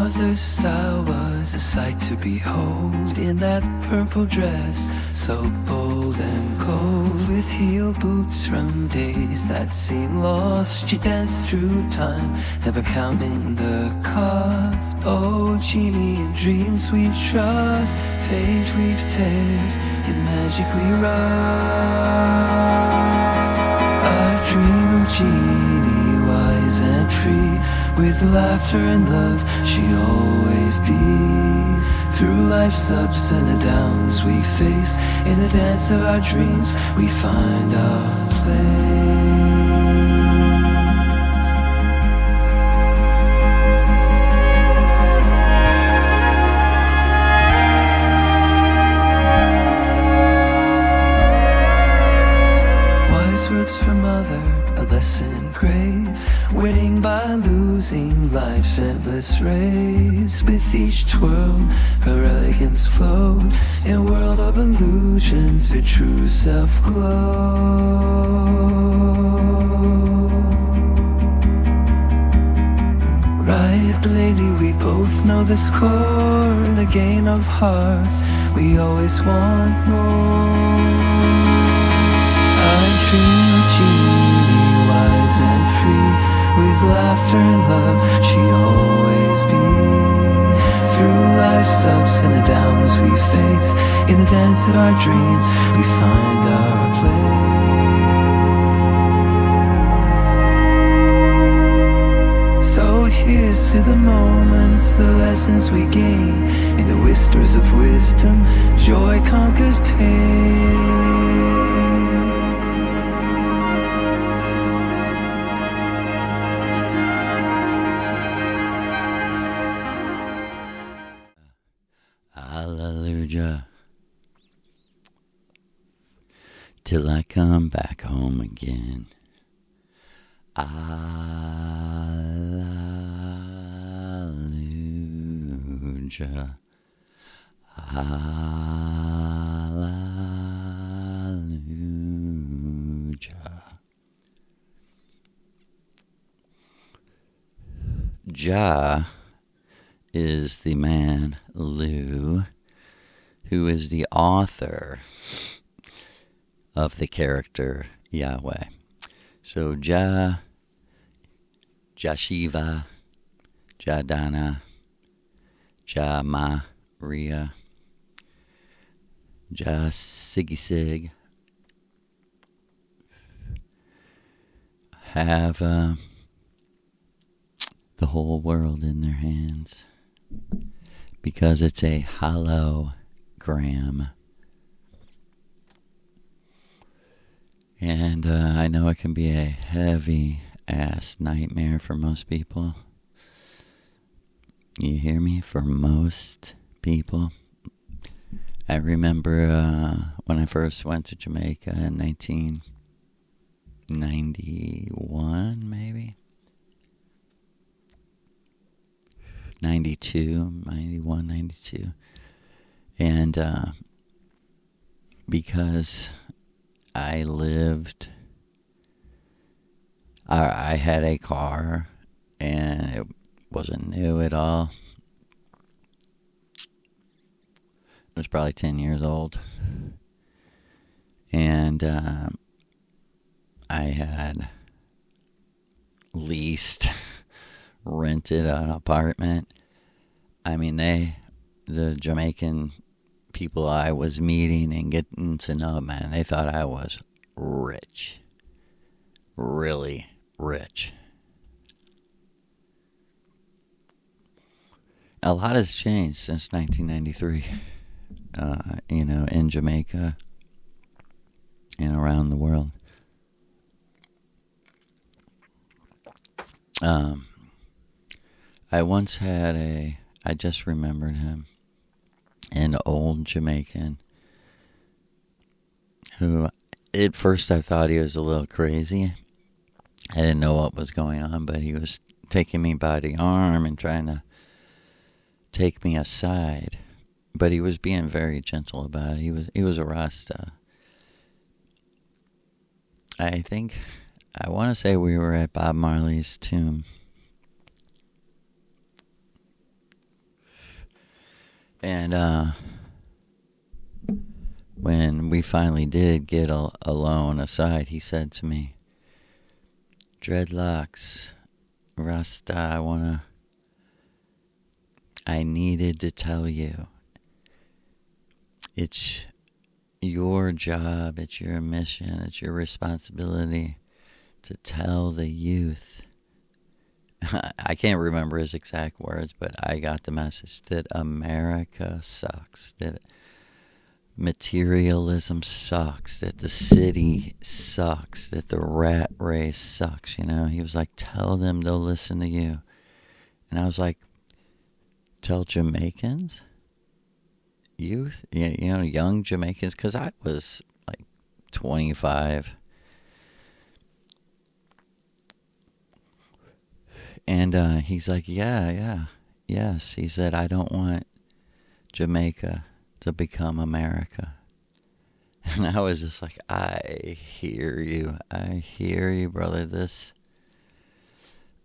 mother's style was a sight to behold. In that purple dress, so bold and cold, with heel boots from days that seemed lost. She danced through time, never counting the cost. Oh, Genie, in dreams we trust. Fate weaves tales, it magically runs. I dream of Genie, wise and free. With laughter and love, she'll always be. Through life's ups and downs we face, in the dance of our dreams we find our place. Wise words from mother, a lesson grace, winning by losing life's endless race. With each twirl, her elegance flowed. In a world of illusions, her true self glowed. Right, lady, we both know the score. In a game of hearts, we always want more. I dream of Genie, wise and free. With laughter and love, she'll always be. Through life's ups and the downs we face, in the dance of our dreams, we find our place. So here's to the moments, the lessons we gain. In the whispers of wisdom, joy conquers pain. Hallelujah, till I come back home again. Hallelujah, hallelujah. Jah is the man, Lou, who is the author of the character Yahweh. So Jah, Jashiva, Jadana, Maria, Sigisig have the whole world in their hands, because it's a hologram. And I know it can be a heavy-ass nightmare for most people. You hear me? For most people. I remember when I first went to Jamaica in 1991, maybe? 91, 92. And because I had a car and it wasn't new at all. It was probably 10 years old. And I had rented an apartment. I mean, the Jamaican people I was meeting and getting to know, man, they thought I was rich. Really rich. A lot has changed since 1993, in Jamaica and around the world. I once had I just remembered him, an old Jamaican who, at first I thought he was a little crazy. I didn't know what was going on, but he was taking me by the arm and trying to take me aside. But he was being very gentle about it. He was a Rasta. I want to say we were at Bob Marley's tomb. And when we finally did get alone aside, he said to me, "Dreadlocks, Rasta, I needed to tell you. It's your job, it's your mission, it's your responsibility to tell the youth." I can't remember his exact words, but I got the message that America sucks, that materialism sucks, that the city sucks, that the rat race sucks, He was like, tell them they'll listen to you. And I was like, tell Jamaicans? Youth? Young Jamaicans? Because I was like 25. And he's like, yes. He said, I don't want Jamaica to become America. And I was just like, I hear you, brother.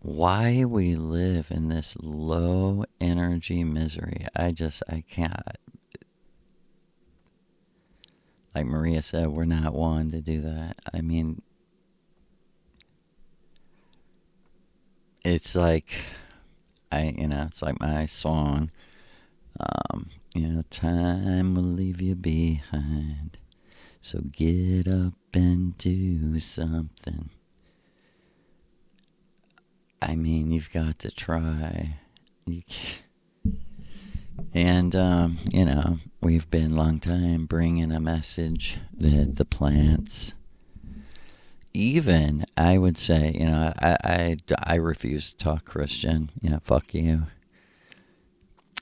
Why we live in this low energy misery, I can't. Like Maria said, we're not one to do that. I mean, it's like, it's like my song, time will leave you behind, so get up and do something. I mean, you've got to try. And, we've been a long time bringing a message that the plants, even, I would say, I refuse to talk Christian, fuck you.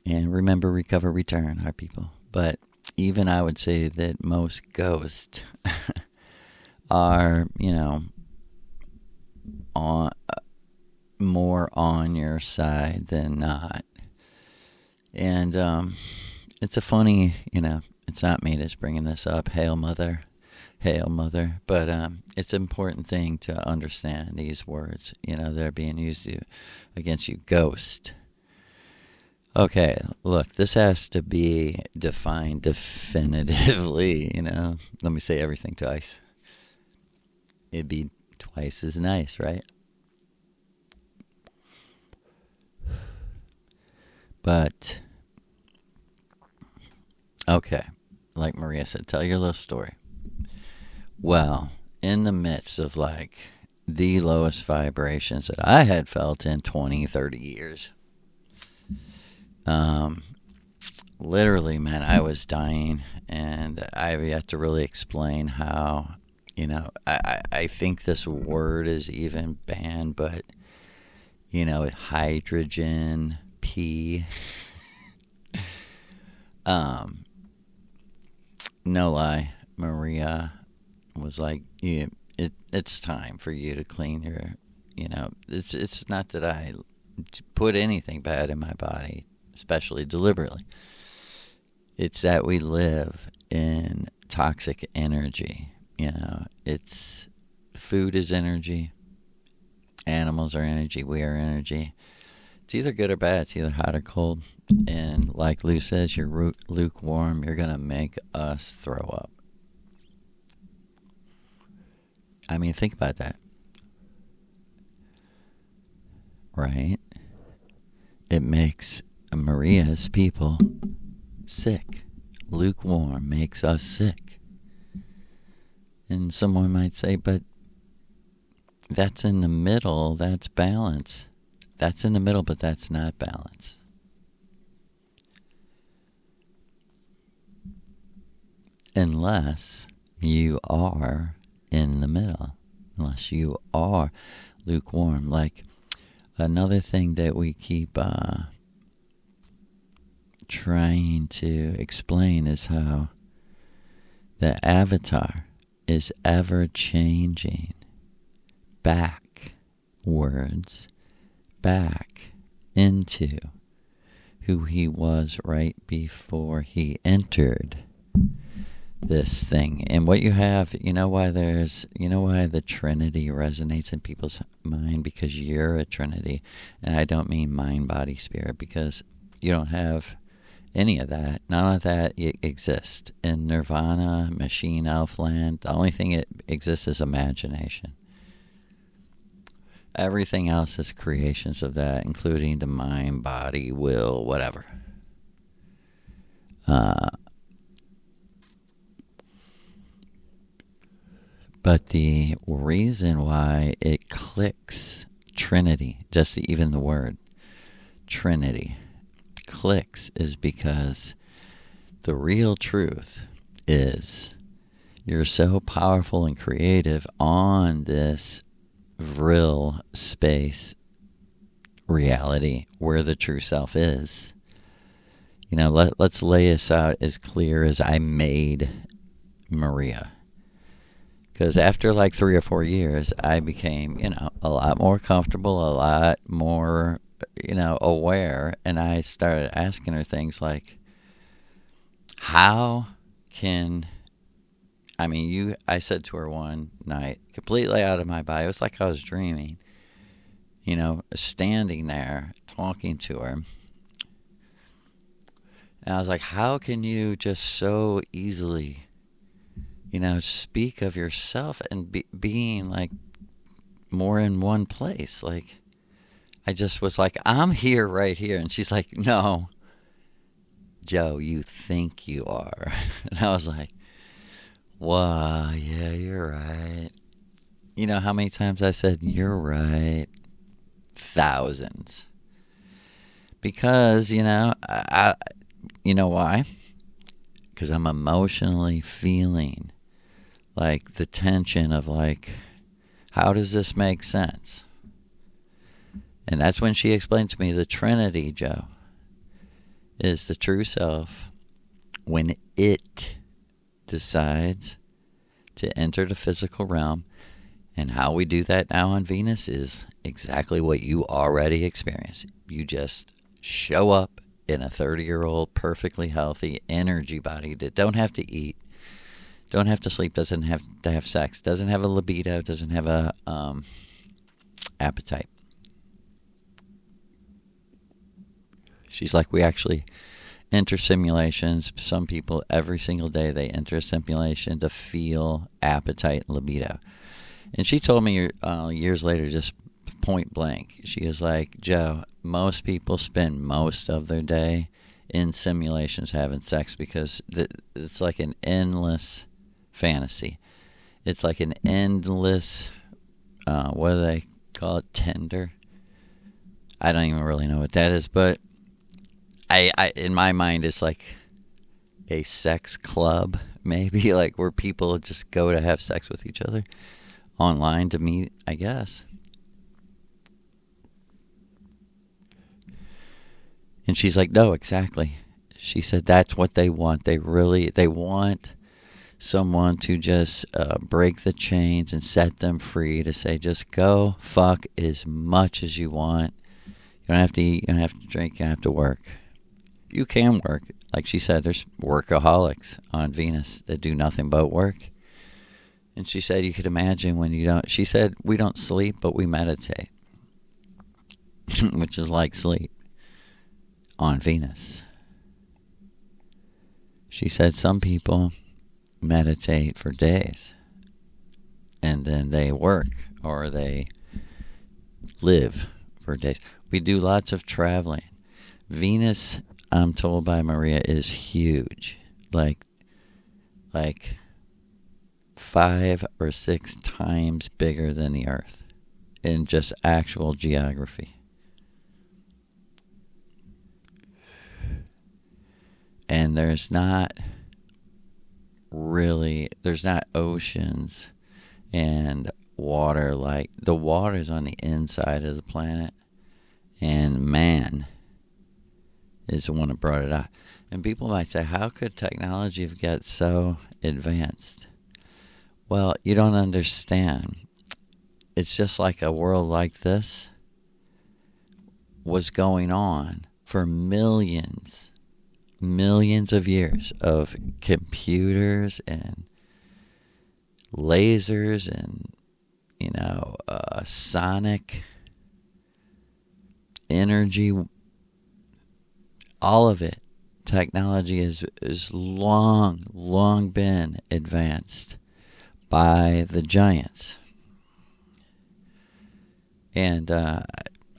And remember, recover, return, our people. But even I would say that most ghosts are, more on your side than not. And it's a funny, it's not me that's bringing this up. Hail Mother. But it's an important thing to understand these words. They're being used against you. Ghost. Okay, look, this has to be defined definitively, Let me say everything twice. It'd be twice as nice, right? But, okay, like Maria said, tell your little story. Well, in the midst of the lowest vibrations that I had felt in 20, 30 years, literally, man, I was dying, and I have yet to really explain how, I think this word is even banned, but, hydrogen, P. No lie, Maria was like, it's time for you to clean your, it's not that I put anything bad in my body, especially deliberately. It's that we live in toxic energy. It's food is energy, animals are energy, we are energy. It's either good or bad. It's either hot or cold. And like Lou says, you're lukewarm, you're going to make us throw up. I mean, think about that. Right? It makes Maria's people sick. Lukewarm makes us sick. And someone might say, but that's in the middle, that's balance. That's in the middle, but that's not balance. Unless you are in the middle. Unless you are lukewarm. Like, another thing that we keep trying to explain is how the avatar is ever changing backwards, back into who he was right before he entered this thing. And what you have, you know why the Trinity resonates in people's mind? Because you're a Trinity. And I don't mean mind, body, spirit, because you don't have any of that. None of that exists. In Nirvana, Machine Elfland, the only thing that exists is imagination. Everything else is creations of that, including the mind, body, will, whatever. But the reason why it clicks, Trinity, just even the word Trinity, clicks is because the real truth is you're so powerful and creative on this vril space reality where the true self is. You know, let's lay this out as clear as I made Maria. Because after like 3 or 4 years, I became, a lot more comfortable, a lot more, aware. And I started asking her things like, how can... I said to her one night, completely out of my body, it was like I was dreaming, standing there, talking to her. And I was like, how can you just so easily, speak of yourself and being like more in one place? Like, I just was like, I'm here, right here. And she's like, no, Joe, you think you are. And I was like, wow, yeah, you're right. You know how many times I said, you're right? Thousands. Because, you know why? Because I'm emotionally feeling like the tension of like, how does this make sense? And that's when she explained to me the Trinity, Joe, is the true self when it decides to enter the physical realm. And how we do that now on Venus is exactly what you already experienced. You just show up in a 30-year-old, perfectly healthy energy body that don't have to eat, don't have to sleep, doesn't have to have sex, doesn't have a libido, doesn't have a appetite. She's like, we actually enter simulations. Some people, every single day, they enter a simulation to feel appetite and libido. And she told me years later, just point blank, she was like, Joe, most people spend most of their day in simulations having sex because it's like an endless fantasy. It's like an endless, what do they call it, Tinder? I don't even really know what that is, but I in my mind, it's like a sex club, maybe, like where people just go to have sex with each other online to meet, I guess. And she's like, no, exactly. She said that's what they want. They want someone to just break the chains and set them free, to say, just go fuck as much as you want. You don't have to eat, you don't have to drink, you don't have to work. You can work. Like she said, there's workaholics on Venus that do nothing but work. And she said you could imagine when you don't... She said we don't sleep, but we meditate. Which is like sleep on Venus. She said some people meditate for days. And then they work or they live for days. We do lots of traveling. Venus, I'm told by Maria, is huge. Like 5 or 6 times bigger than the Earth in just actual geography. And there's not oceans and water, like the water's on the inside of the planet, and man is the one that brought it out. And people might say, how could technology have got so advanced? Well, you don't understand. It's just like a world like this was going on for millions of years of computers and lasers and, sonic energy, all of it technology is long been advanced by the giants. And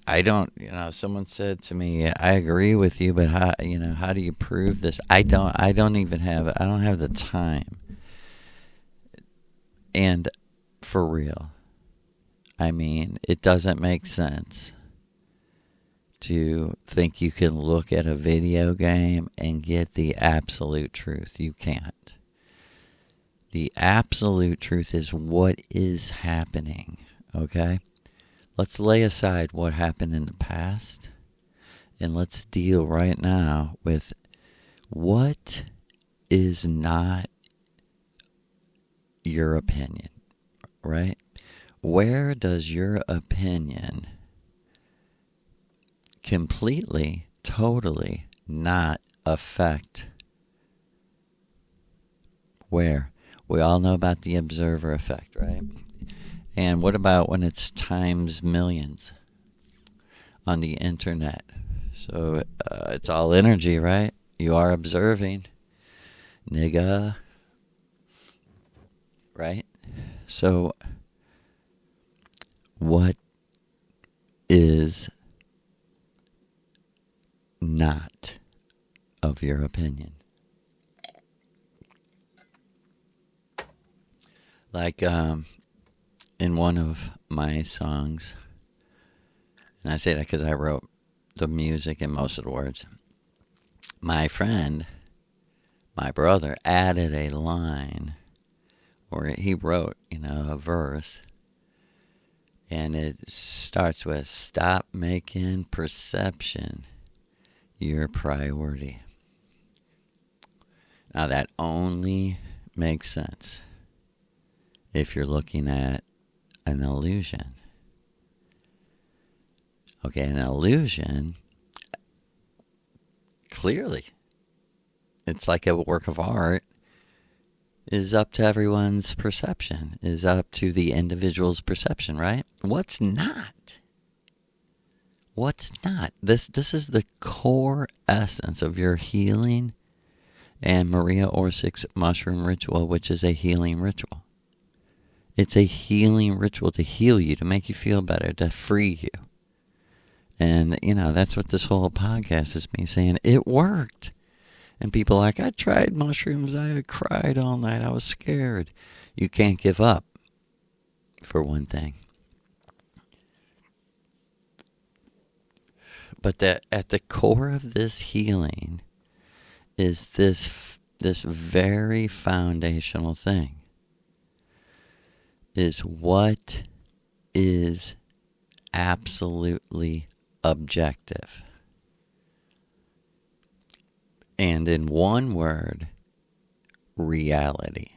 I don't, someone said to me, I agree with you, but how do you prove this? I don't have the time. And for real, I mean, it doesn't make sense to think you can look at a video game and get the absolute truth. You can't. The absolute truth is what is happening, okay? Let's lay aside what happened in the past and let's deal right now with what is not your opinion, right? Where does your opinion completely, totally not affect? Where? We all know about the observer effect, right? And what about when it's times millions on the internet? So it's all energy, right? You are observing, nigga, right? So what is not of your opinion? Like in one of my songs, and I say that because I wrote the music and most of the words, my friend, my brother, added a line, or he wrote, a verse, and it starts with, stop making perception your priority. Now that only makes sense if you're looking at an illusion. Okay, an illusion, clearly, it's like a work of art, is up to everyone's perception, is up to the individual's perception, right? What's not? What's not? This is the core essence of your healing and Maria Orsic's mushroom ritual, which is a healing ritual. It's a healing ritual to heal you, to make you feel better, to free you. And, that's what this whole podcast is me saying. It worked. And people are like, I tried mushrooms. I cried all night. I was scared. You can't give up, for one thing. But at the core of this healing is this very foundational thing. Is what is absolutely objective. And in one word, reality.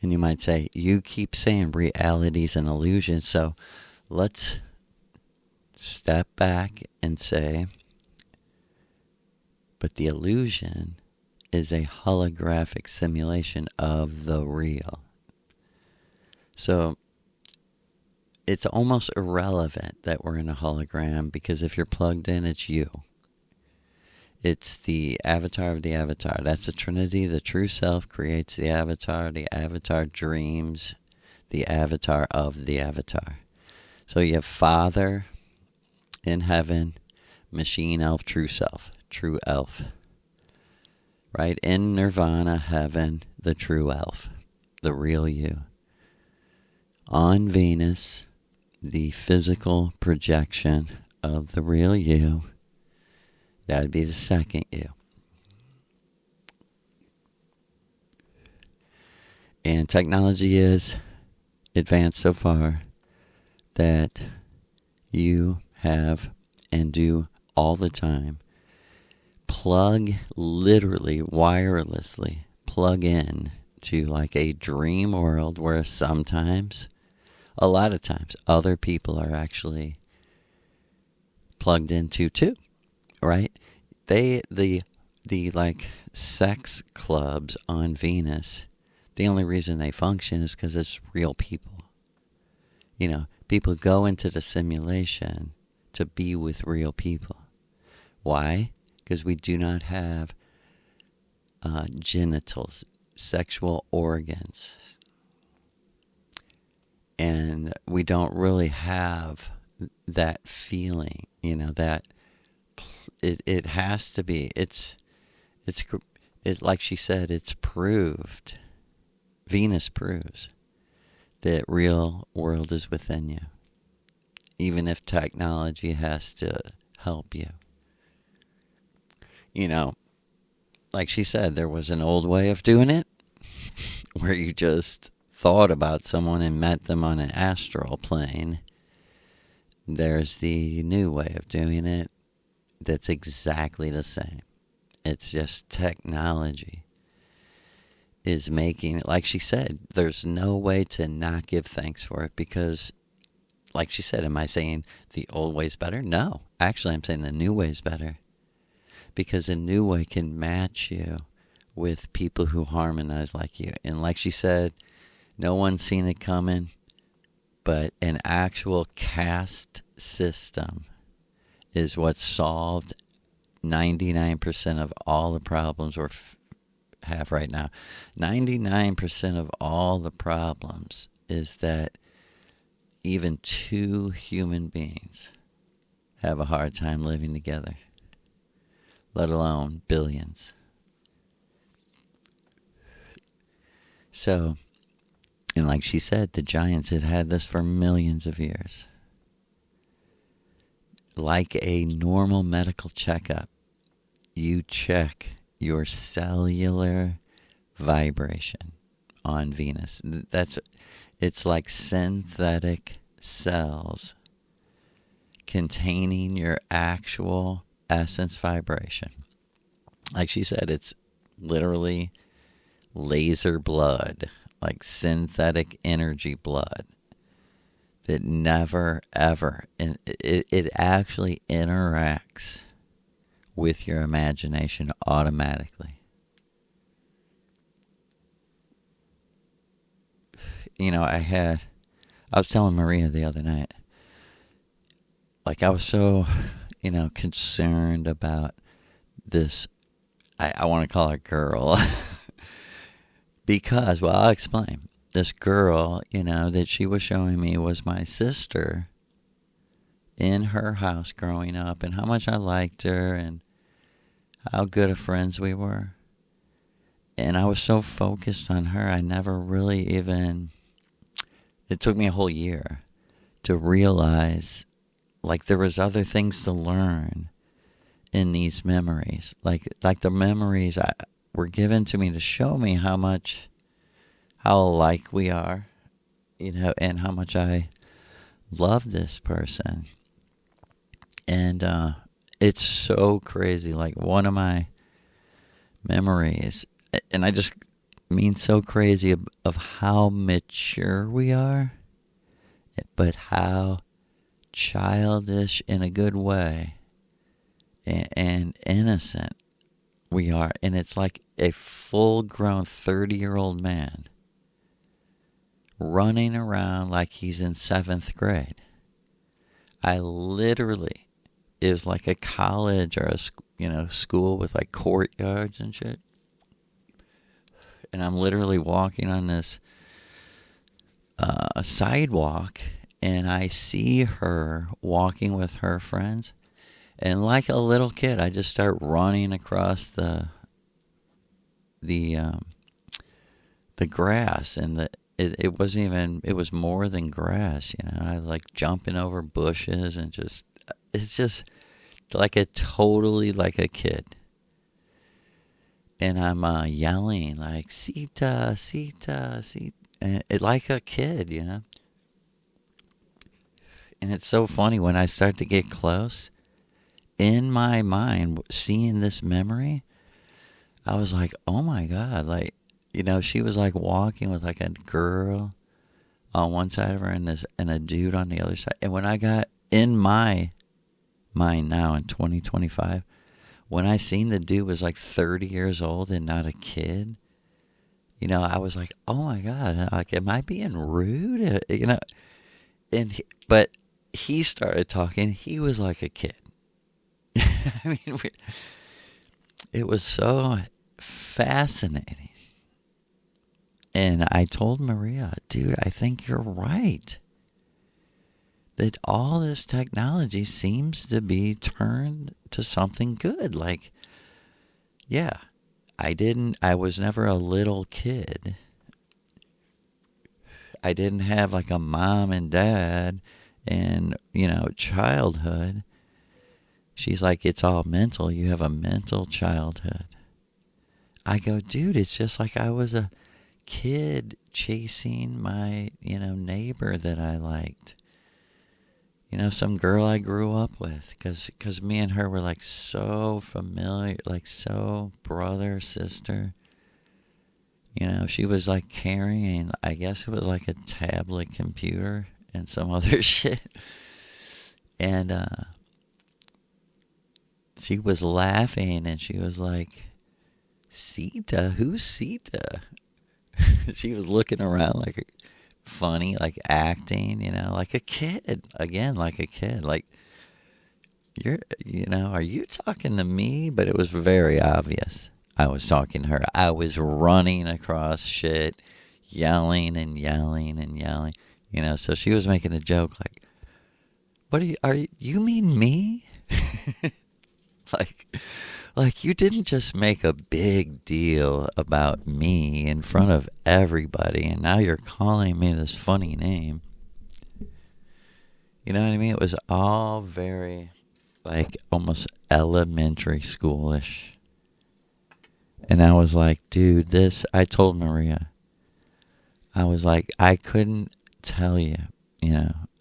And you might say, you keep saying reality is an illusion, so let's step back and say, but the illusion is a holographic simulation of the real. So it's almost irrelevant that we're in a hologram, because if you're plugged in, it's you. It's the avatar of the avatar. That's the Trinity. The true self creates the avatar dreams the avatar of the avatar. So you have Father in heaven, machine elf, true self, true elf. Right? In nirvana, heaven, the true elf, the real you. On Venus, the physical projection of the real you. That would be the second you. And technology is advanced so far that you have and do all the time literally wirelessly plug in to like a dream world where sometimes, a lot of times, other people are actually plugged into too, right? The like sex clubs on Venus, the only reason they function is because it's real people. People go into the simulation to be with real people. Why? because we do not have genitals, sexual organs. And we don't really have that feeling, that it has to be. It's like she said, it's proved. Venus proves that real world is within you, even if technology has to help you. Like she said, there was an old way of doing it where you just thought about someone and met them on an astral plane. There's the new way of doing it that's exactly the same. It's just technology is making it. Like she said, there's no way to not give thanks for it because, like she said, am I saying the old way's better? No. Actually, I'm saying the new way's better because the new way can match you with people who harmonize like you. And like she said, no one's seen it coming, but an actual caste system is what solved 99% of all the problems we have right now. 99% of all the problems is that even two human beings have a hard time living together, let alone billions. So, and like she said, the giants had had this for millions of years. Like a normal medical checkup, you check your cellular vibration on Venus. It's like synthetic cells containing your actual essence vibration. Like she said, it's literally laser blood, like synthetic energy blood that never ever, and it actually interacts with your imagination automatically. I was telling Maria the other night, like I was so, concerned about this, I want to call her girl, because, well, I'll explain. This girl, that she was showing me was my sister in her house growing up, and how much I liked her and how good of friends we were. And I was so focused on her, I never really even, it took me a whole year to realize, like, there was other things to learn in these memories. Like the memories were given to me to show me how alike we are, and how much I love this person. And it's so crazy. Like one of my memories, and I just mean so crazy of how mature we are, but how childish in a good way and innocent we are. And it's like a full-grown 30-year-old man running around like he's in 7th grade. I literally, it was like a college or a school with like courtyards and shit. And I'm literally walking on this sidewalk, and I see her walking with her friends. And like a little kid, I just start running across the grass, and it wasn't even, it was more than grass, I like jumping over bushes and it's just like totally like a kid. And I'm yelling like, Sita, Sita, Sita, and like a kid, And it's so funny when I start to get close, in my mind, seeing this memory, I was like, oh my God, like, she was like walking with like a girl on one side of her and a dude on the other side. And when I got in my mind now in 2025, when I seen the dude was like 30 years old and not a kid, I was like, oh my God, like, am I being rude? But he started talking. He was like a kid. I mean, it was so fascinating. And I told Maria, dude, I think you're right. That all this technology seems to be turned to something good. Like, yeah, I was never a little kid. I didn't have like a mom and dad and, childhood. She's like, it's all mental. You have a mental childhood. I go, dude, it's just like I was a kid chasing my, neighbor that I liked. Some girl I grew up with, because me and her were like so familiar, like so brother, sister. She was like carrying, I guess it was like a tablet computer and some other shit. And she was laughing and she was like, Sita? Who's Sita? She was looking around like funny, like acting, like a kid. Again, like a kid. Like, are you talking to me? But it was very obvious I was talking to her. I was running across shit, yelling and yelling and yelling. So she was making a joke like, what you mean me? Like you didn't just make a big deal about me in front of everybody, and now you're calling me this funny name. You know what I mean? It was all very, like, almost elementary schoolish. And I was like, dude, I told Maria, I was like, I couldn't tell you,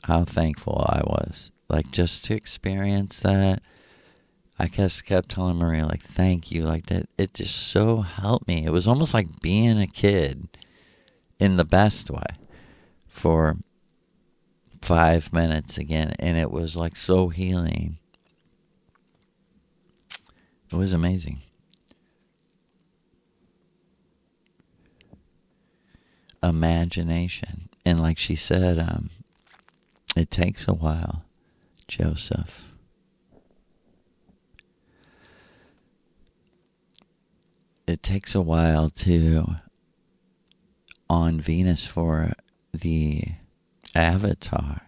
how thankful I was. Like, just to experience that. I just kept telling Maria, like, thank you. Like, that, it just so helped me. It was almost like being a kid in the best way for 5 minutes again. And it was, like, so healing. It was amazing. Imagination. And like she said, it takes a while, Joseph. It takes a while on Venus for the avatar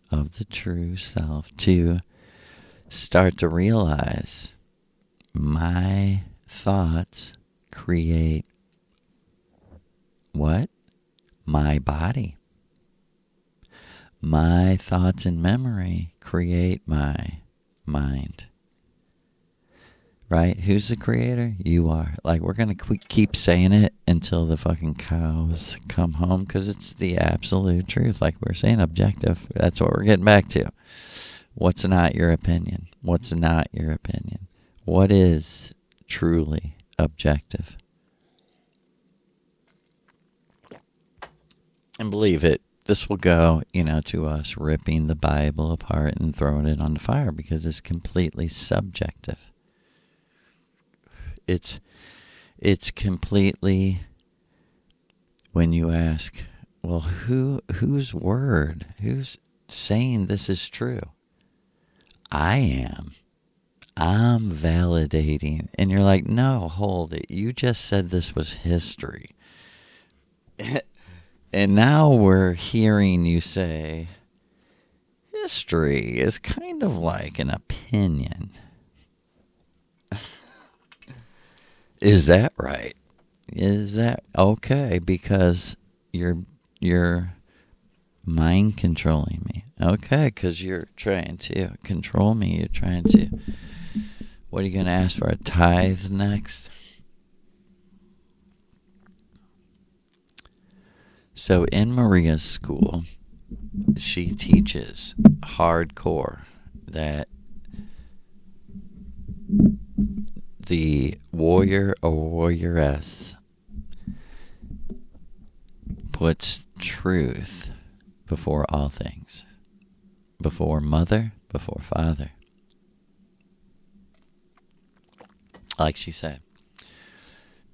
of the true self to start to realize my thoughts create what? My body. My thoughts and memory create my mind. Right? Who's the creator? You are. Like, we're going to keep saying it until the fucking cows come home, because it's the absolute truth. Like we're saying, objective. That's what we're getting back to. What's not your opinion? What's not your opinion? What is truly objective? And believe it, this will go, to us ripping the Bible apart and throwing it on the fire, because it's completely subjective. It's completely, when you ask, well, whose word? Who's saying this is true? I am. I'm validating. And you're like, no, hold it. You just said this was history. And now we're hearing you say, history is kind of like an opinion. Is that right? Is that okay? Because you're mind controlling me. Okay, because you're trying to control me. You're trying to. What are you going to ask for? A tithe next? So in Maria's school, she teaches hardcore that the warrior or warrioress puts truth before all things. Before mother, before father. Like she said,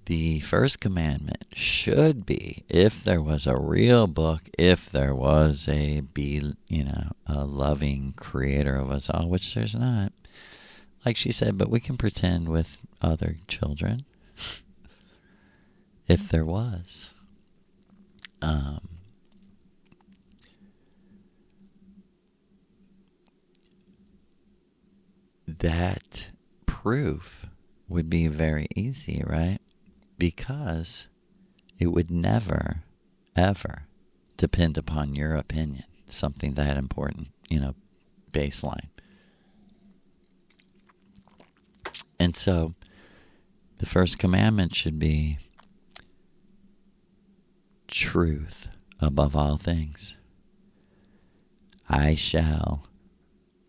the first commandment should be, if there was a real book, if there was a loving creator of us all, which there's not, like she said, but we can pretend with other children if there was. That proof would be very easy, right? Because it would never, ever depend upon your opinion. Something that important, baseline. And so the first commandment should be truth above all things. I shall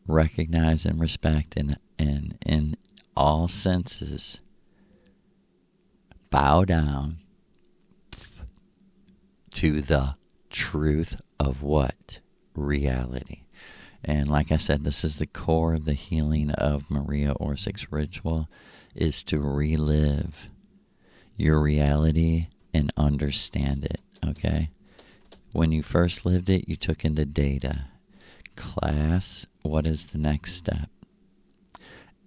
recognize and respect and in all senses bow down to the truth of what? Reality. And like I said, this is the core of the healing of Maria Orsic's ritual, is to relive your reality and understand it, okay? When you first lived it, you took in the data. Class, what is the next step?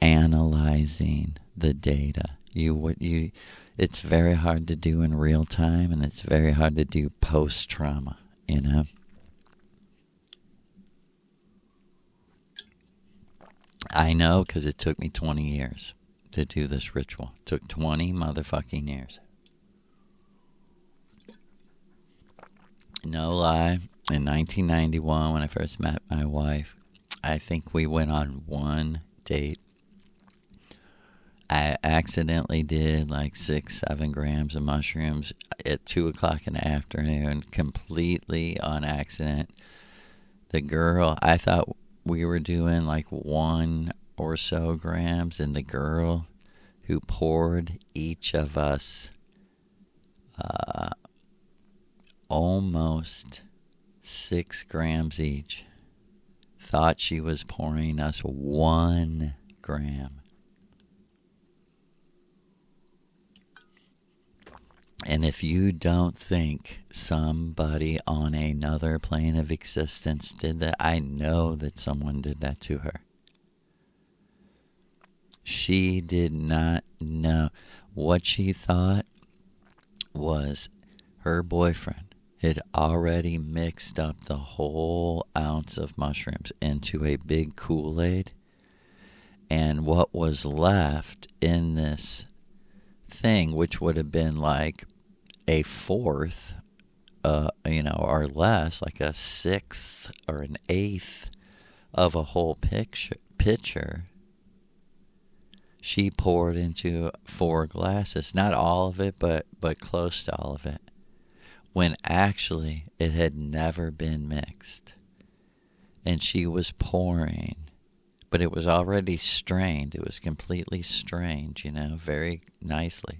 Analyzing the data. It's very hard to do in real time, and it's very hard to do post-trauma, I know, because it took me 20 years to do this ritual. It took 20 motherfucking years. No lie, in 1991, when I first met my wife, I think we went on one date. I accidentally did like 6-7 grams of mushrooms at 2 o'clock in the afternoon, completely on accident. The girl, I thought we were doing like 1 or so grams, and the girl who poured each of us almost 6 grams each thought she was pouring us 1 gram. And if you don't think somebody on another plane of existence did that, I know that someone did that to her. She did not know. What she thought was her boyfriend had already mixed up the whole ounce of mushrooms into a big Kool-Aid. And what was left in this thing, which would have been like a fourth, or less, like a sixth or an eighth of a whole pitcher, she poured into 4 glasses. Not all of it, but close to all of it. When actually it had never been mixed. And she was pouring, but it was already strained. It was completely strained, very nicely.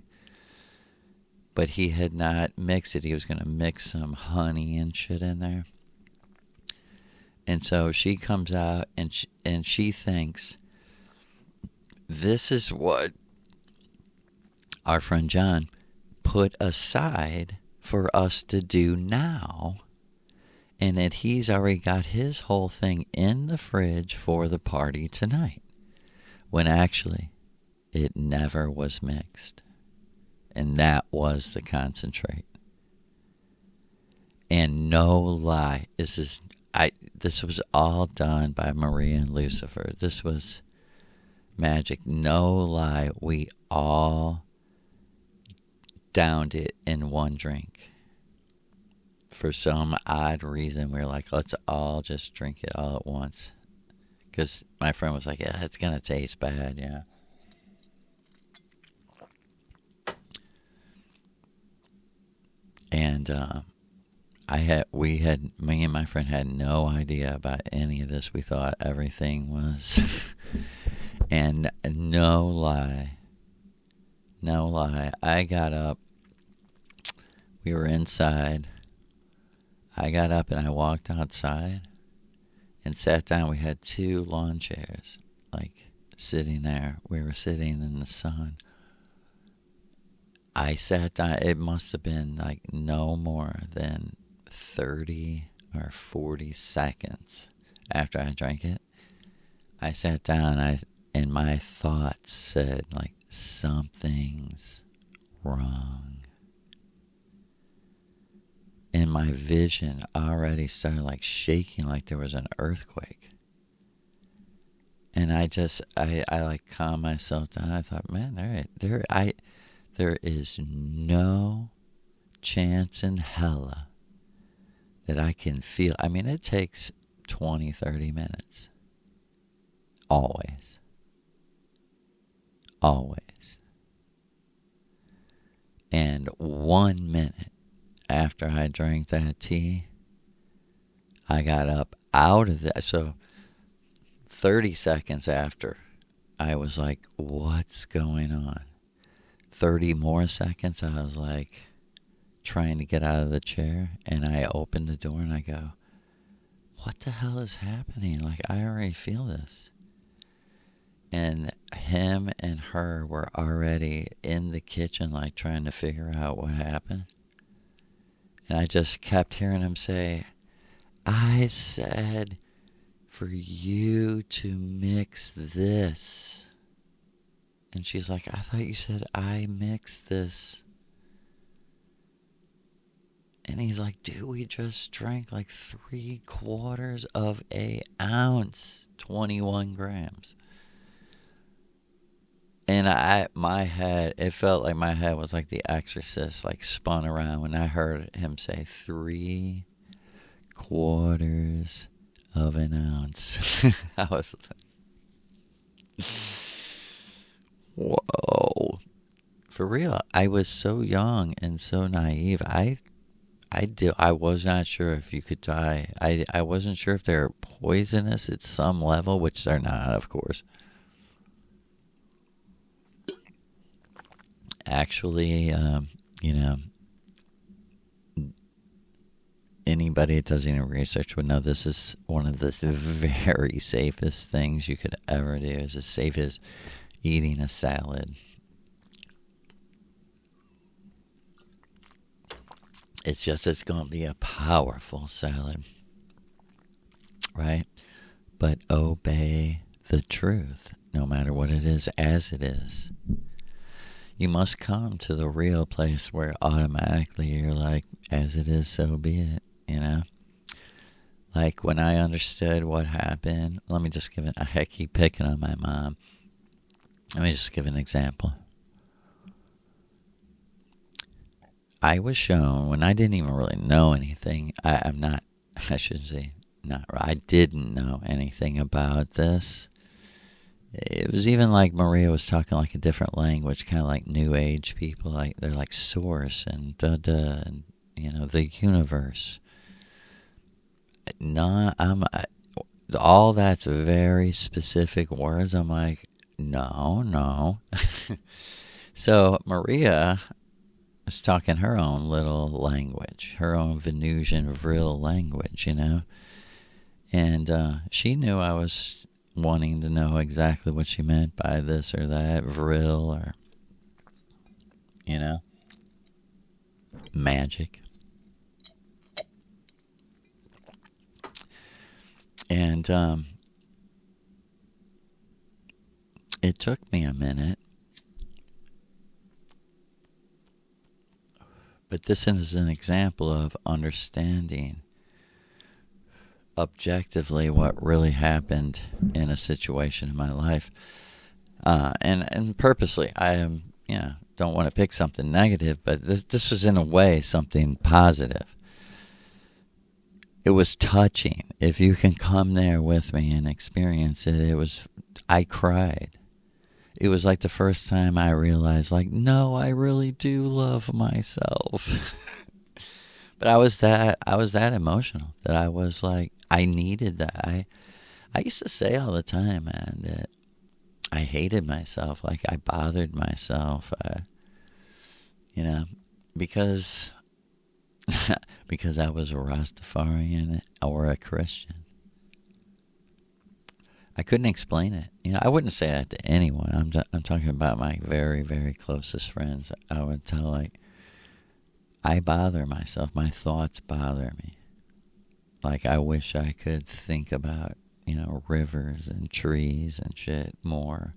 But he had not mixed it. He was going to mix some honey and shit in there. And so she comes out and she thinks, this is what our friend John put aside for us to do now. And that he's already got his whole thing in the fridge for the party tonight. When actually, it never was mixed. And that was the concentrate. And no lie, this was all done by Maria and Lucifer. This was magic. No lie, we all downed it in one drink. For some odd reason, we were like, let's all just drink it all at once. Because my friend was like, yeah, it's going to taste bad, And me and my friend had no idea about any of this. We thought everything was, and no lie, I got up, we were inside, I got up and I walked outside and sat down. We had 2 lawn chairs, like, sitting there. We were sitting in the sun. I sat down. It must have been like no more than 30 or 40 seconds after I drank it. I sat down And my thoughts said, like, something's wrong. And my vision already started, like, shaking like there was an earthquake. And I like calmed myself down. I thought, man, there is no chance in hell that I can feel. I mean, it takes 20, 30 minutes. Always. Always. And 1 minute after I drank that tea, I got up out of that. So 30 seconds after, I was like, what's going on? 30 more seconds, I was like trying to get out of the chair, and I opened the door and I go, what the hell is happening? Like, I already feel this. And him and her were already in the kitchen, like, trying to figure out what happened. And I just kept hearing him say, I said for you to mix this. And she's like, I thought you said I mixed this. And he's like, dude, we just drank like 3/4 of an ounce, 21 grams. And it felt like my head was like The Exorcist, like spun around when I heard him say 3/4 of an ounce. I was like, whoa. For real, I was so young and so naive. I was not sure if you could die. I wasn't sure if they're poisonous at some level, which they're not, of course. Actually, anybody that does any research would know this is one of the very safest things you could ever do. It's as safe as eating a salad. It's just it's going to be a powerful salad, right? But obey the truth, no matter what it is, as it is. You must come to the real place where automatically you're like, as it is, so be it, you know? Like when I understood what happened, let me just I keep picking on my mom. Let me just give an example. I was shown, when I didn't even really know anything, I didn't know anything about this. It was even like Maria was talking like a different language, kind of like New Age people. Like they're like source and da-da and, the universe. All that's very specific words. I'm like, no. So Maria was talking her own little language, her own Venusian vril language, And she knew I was wanting to know exactly what she meant by this or that, vril or, magic. And it took me a minute. But this is an example of understanding objectively what really happened in a situation in my life. And purposely, I am, don't want to pick something negative, but this was in a way something positive. It was touching. If you can come there with me and experience it, I cried. It was like the first time I realized, like, no, I really do love myself. But I was that emotional that I was like, I needed that. I used to say all the time, man, that I hated myself, like I bothered myself, because I was a Rastafarian or a Christian. I couldn't explain it. I wouldn't say that to anyone. I'm talking about my very, very closest friends. I would tell, like, I bother myself. My thoughts bother me. Like, I wish I could think about rivers and trees and shit more.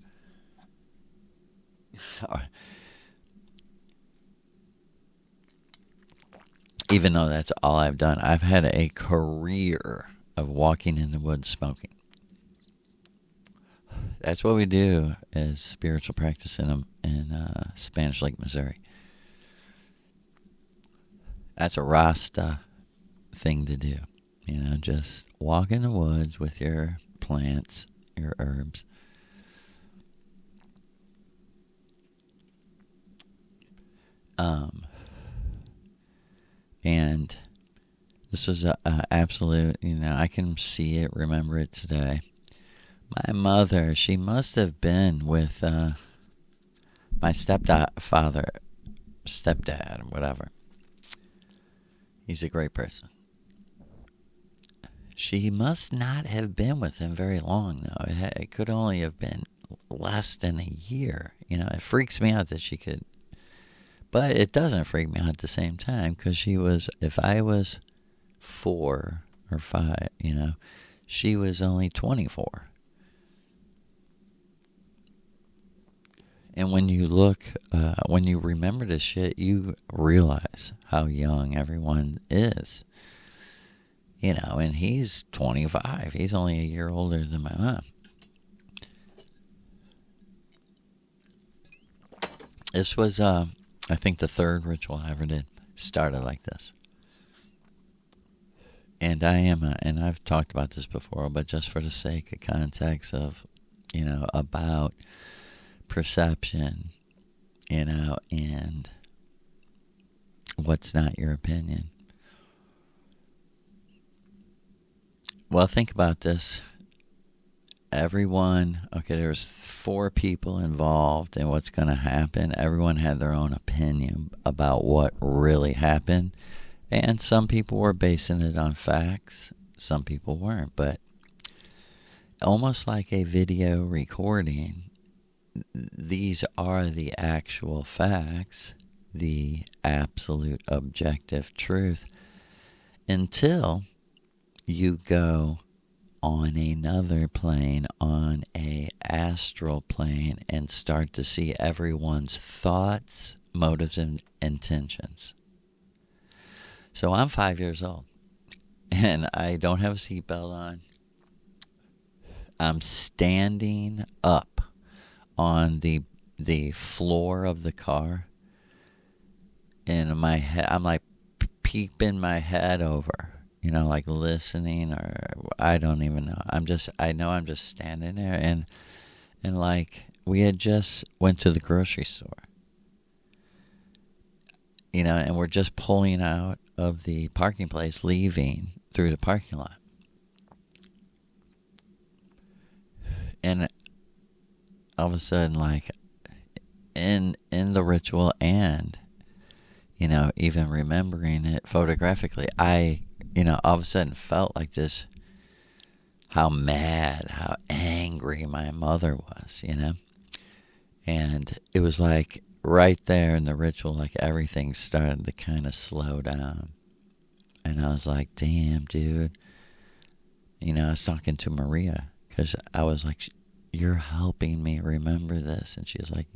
Even though that's all I've done, I've had a career of walking in the woods smoking. That's what we do as spiritual practice in Spanish Lake, Missouri. That's a Rasta thing to do. Just walk in the woods with your plants, your herbs. And this was a absolute, I can see it, remember it today. My mother, she must have been with my stepdad, whatever. He's a great person. She must not have been with him very long, though. It could only have been less than a year. It freaks me out that she could. But it doesn't freak me out at the same time, because if I was 4 or 5, she was only 24. And when you when you remember this shit, you realize how young everyone is. And he's 25. He's only a year older than my mom. This was, I think, the third ritual I ever did. Started like this. And and I've talked about this before, but just for the sake of context of, about perception, and what's not your opinion. Well, think about this. There was 4 people involved in what's going to happen. Everyone had their own opinion about what really happened. And some people were basing it on facts. Some people weren't. But almost like a video recording, these are the actual facts, the absolute objective truth, until you go on another plane, on a astral plane, and start to see everyone's thoughts, motives, and intentions. So I'm 5 years old, and I don't have a seatbelt on. I'm standing up on the floor of the car, and in my head, I'm like peeping my head over. Like listening, or I don't even know. I know I'm just standing there, and like we had just went to the grocery store, and we're just pulling out of the parking place, leaving through the parking lot. And all of a sudden, like in the ritual, and even remembering it photographically, I all of a sudden felt like this, how mad, how angry my mother was, And it was like right there in the ritual, like everything started to kind of slow down. And I was like, damn, dude. I was talking to Maria, because I was like, you're helping me remember this. And she was like,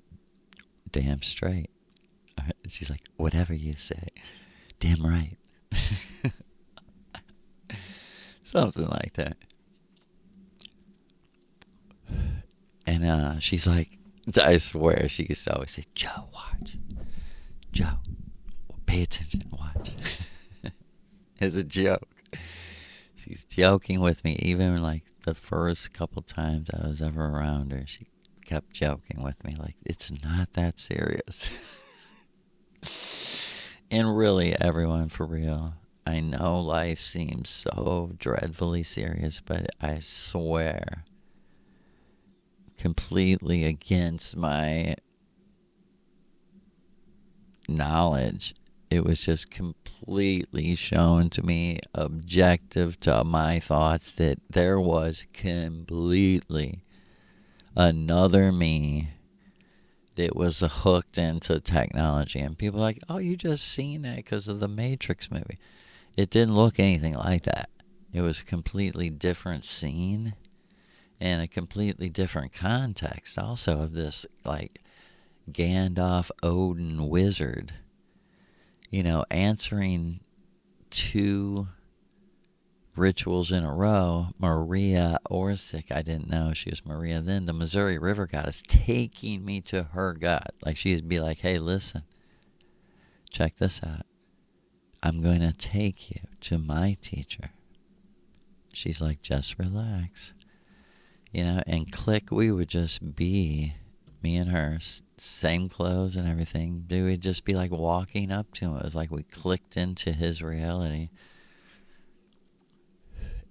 damn straight. She's like, whatever you say. Damn right. Something like that. And she's like, I swear, she used to always say, Joe, watch. Joe, pay attention, watch. It's a joke. She's joking with me. Even like the first couple times I was ever around her, she kept joking with me. Like, it's not that serious. And really, everyone, for real, I know life seems so dreadfully serious, but I swear, completely against my knowledge, it was just completely shown to me, objective to my thoughts, that there was completely another me that was hooked into technology. And people are like, oh, you just seen that because of the Matrix movie. It didn't look anything like that. It was a completely different scene. in a completely different context also of this like Gandalf Odin wizard, answering 2 rituals in a row. Maria Orsic, I didn't know she was Maria then, the Missouri River goddess, taking me to her god. Like she'd be like, hey, listen, check this out. I'm going to take you to my teacher. She's like, just relax. And click, we would just be, me and her, same clothes and everything. We'd just be like walking up to him. It was like we clicked into his reality.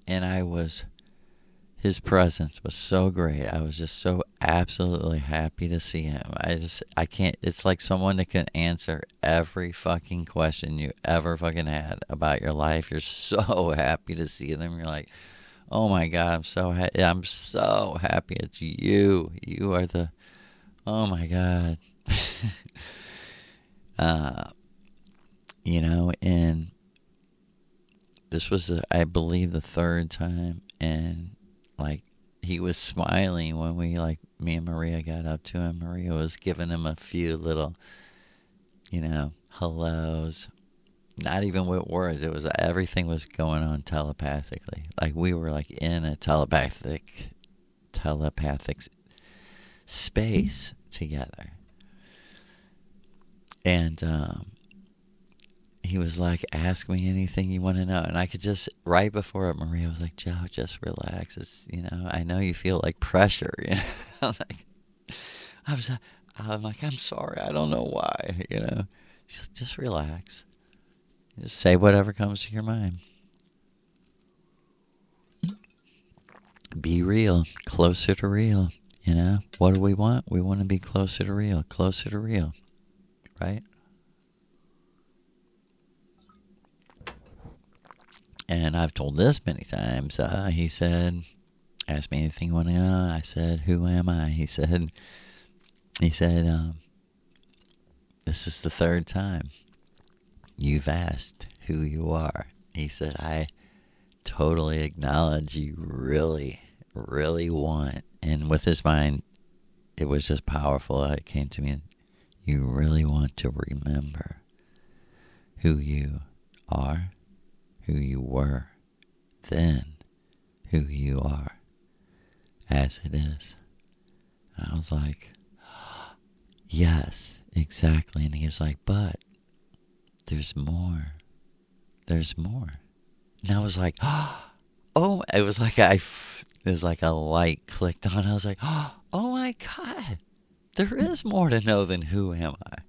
And his presence was so great. I was just so absolutely happy to see him. I can't, it's like someone that can answer every fucking question you ever fucking had about your life. You're so happy to see them. You're like, oh my God, I'm so happy it's you. You are oh my God. And this was, I believe, the 3rd time, and like he was smiling when me and Maria got up to him. Maria was giving him a few little, hellos. Not even with words. It was, everything was going on telepathically. Like we were like in a telepathic space together. And he was like, ask me anything you want to know. And I could just, right before it, Maria was like, Joe, just relax. It's, I know you feel like pressure. I'm like, I'm sorry. I don't know why, She's like, just relax. Just say whatever comes to your mind. Be real. Closer to real. What do we want? We want to be closer to real. Closer to real. Right? And I've told this many times. He said, ask me anything you want to know. I said, who am I? He said, this is the 3rd time you've asked who you are. He said, I totally acknowledge you really, really want. And with his mind, it was just powerful. It came to me, you really want to remember who you are, who you were, then who you are as it is. And I was like, yes, exactly. And he was like, but there's more. There's more. And I was like, oh, it was like a light clicked on. I was like, oh my God, there is more to know than who am I.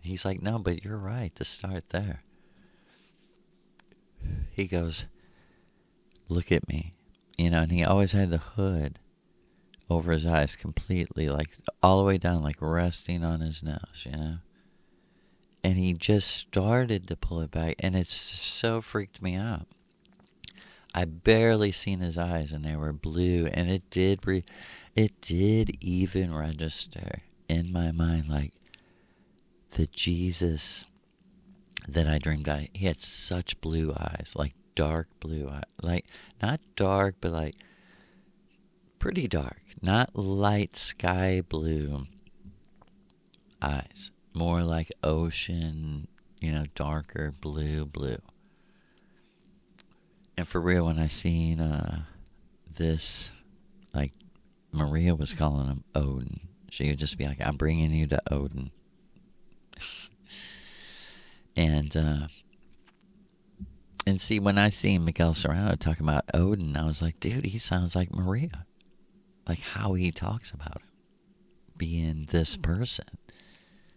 He's like, no, but you're right to start there. He goes, look at me. And he always had the hood over his eyes completely, like all the way down, like resting on his nose, And he just started to pull it back, and it so freaked me out. I barely seen his eyes, and they were blue, and it did even register in my mind, like the Jesus that I dreamed of. He had such blue eyes, like dark blue eyes, like not dark, but like pretty dark, not light sky blue eyes, more like ocean, darker blue. And for real, when I seen this, like Maria was calling him Odin. She would just be like, I'm bringing you to Odin. And see, when I seen Miguel Serrano talking about Odin, I was like, dude, he sounds like Maria. Like how he talks about him being this person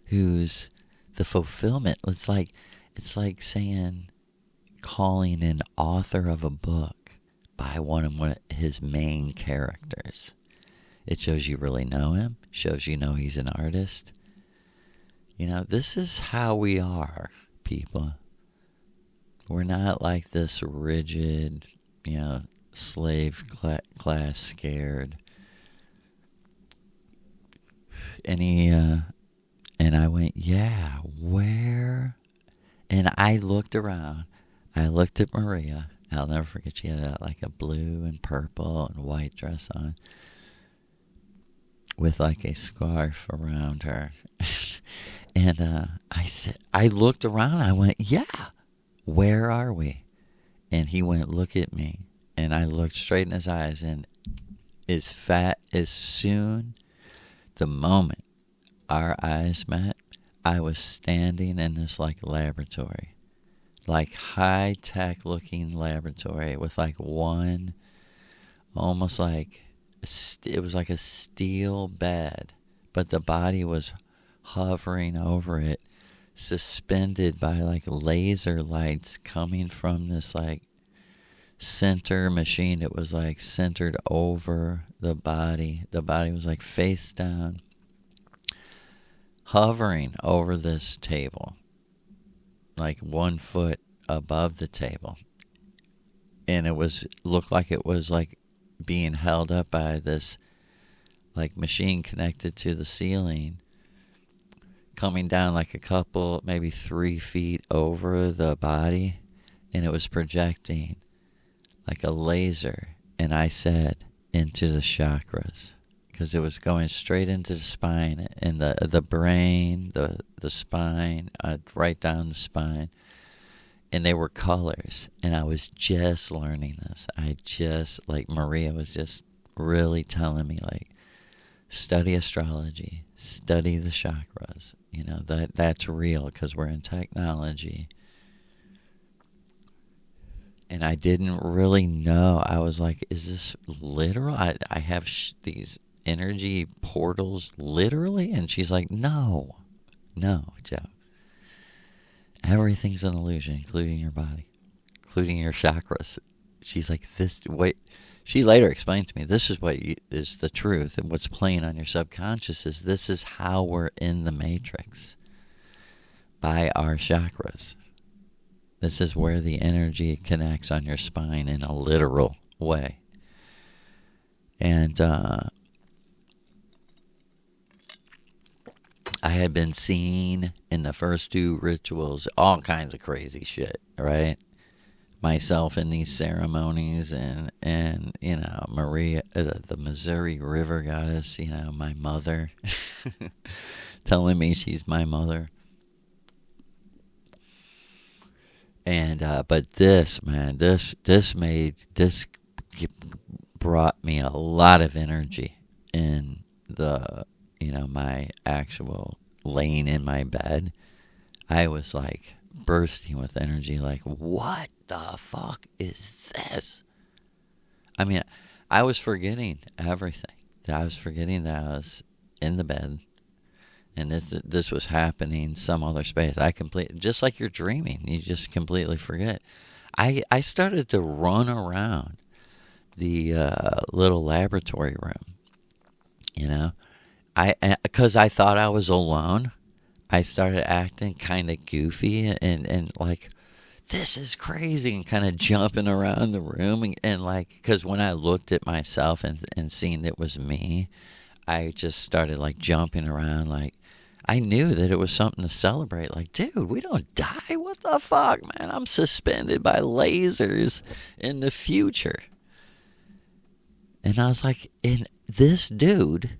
who's the fulfillment. It's like saying, calling an author of a book by one of his main characters. It shows you really know him. Shows you know he's an artist. This is how we are, people. We're not like this rigid, slave class scared. And I went, yeah, where? And I looked around. I looked at Maria. I'll never forget, she had like a blue and purple and white dress on. with like a scarf around her. And I looked around. I went, yeah, where are we? And he went, look at me. And I looked straight in his eyes, and as soon the moment our eyes met, I was standing in this like laboratory, like high tech looking laboratory with like one, almost like it was like a steel bed, but the body was hovering over it, suspended by like laser lights coming from this like center machine. It was like centered over the body. The body was like face down, hovering over this table, like 1 foot above the table. And looked like it was like being held up by this like machine connected to the ceiling, coming down like a couple, maybe 3 feet over the body, and it was projecting like a laser. And I said, into the chakras, because it was going straight into the spine and the brain, the spine, right down the spine. And they were colors, and I was just learning this. Like Maria was just really telling me, like, study astrology, study the chakras. You know, that's real, because we're in technology. And I didn't really know. I was like, is this literal? I have these energy portals literally? And she's like, no, Joe. Everything's an illusion, including your body, including your chakras. She's like, she later explained to me, this is what is the truth, and what's playing on your subconscious is this is how we're in the matrix, by our chakras. This is where the energy connects on your spine in a literal way. And I had been seeing in the first 2 rituals all kinds of crazy shit, right? Myself in these ceremonies, and you know, Maria, the Missouri River goddess, you know, my mother, telling me she's my mother. And but this, man, this brought me a lot of energy in the, you know, my actual laying in my bed. I was like bursting with energy, like, what the fuck is this? I mean, I was forgetting everything. I was forgetting that I was in the bed, and this was happening some other space. Just like you're dreaming, you just completely forget. I started to run around the little laboratory room, you know. Because I thought I was alone, I started acting kind of goofy and like, this is crazy, and kind of jumping around the room, and like, because when I looked at myself and seen it was me, I just started like jumping around. Like, I knew that it was something to celebrate. Like, dude, we don't die. What the fuck, man? I'm suspended by lasers in the future. And I was like, and this dude,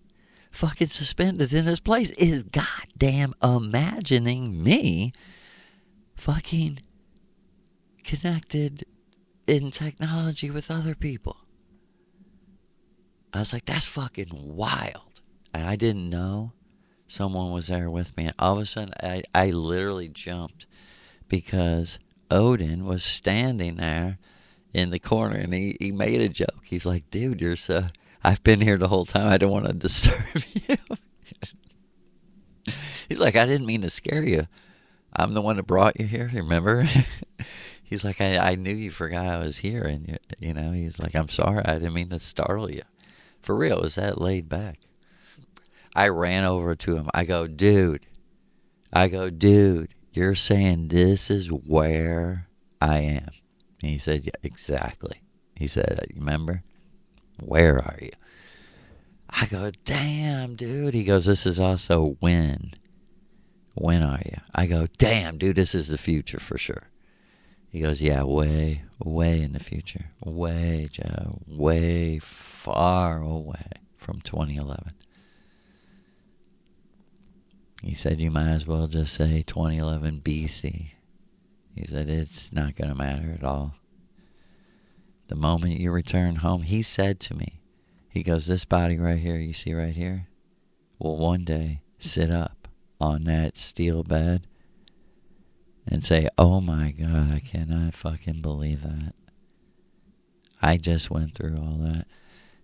fucking suspended in his place, is goddamn imagining me fucking connected in technology with other people. I was like, that's fucking wild. And I didn't know someone was there with me. And all of a sudden, I literally jumped, because Odin was standing there in the corner, and he made a joke. He's like, dude, I've been here the whole time. I don't want to disturb you. He's like, I didn't mean to scare you. I'm the one that brought you here, remember? He's like, I knew you forgot I was here. And, you know, he's like, I'm sorry. I didn't mean to startle you. For real, it was that laid back. I ran over to him. I go, dude, you're saying this is where I am. And he said, yeah, exactly. He said, remember? Where are you? I go, damn, dude. He goes, this is also when. When are you? I go, damn, dude, this is the future for sure. He goes, yeah, way, way in the future. Way, Joe, way far away from 2011. He said, you might as well just say 2011 BC. He said, it's not going to matter at all. The moment you return home, he said to me, he goes, this body right here, you see right here, will one day sit up on that steel bed and say, oh my God, I cannot fucking believe that. I just went through all that.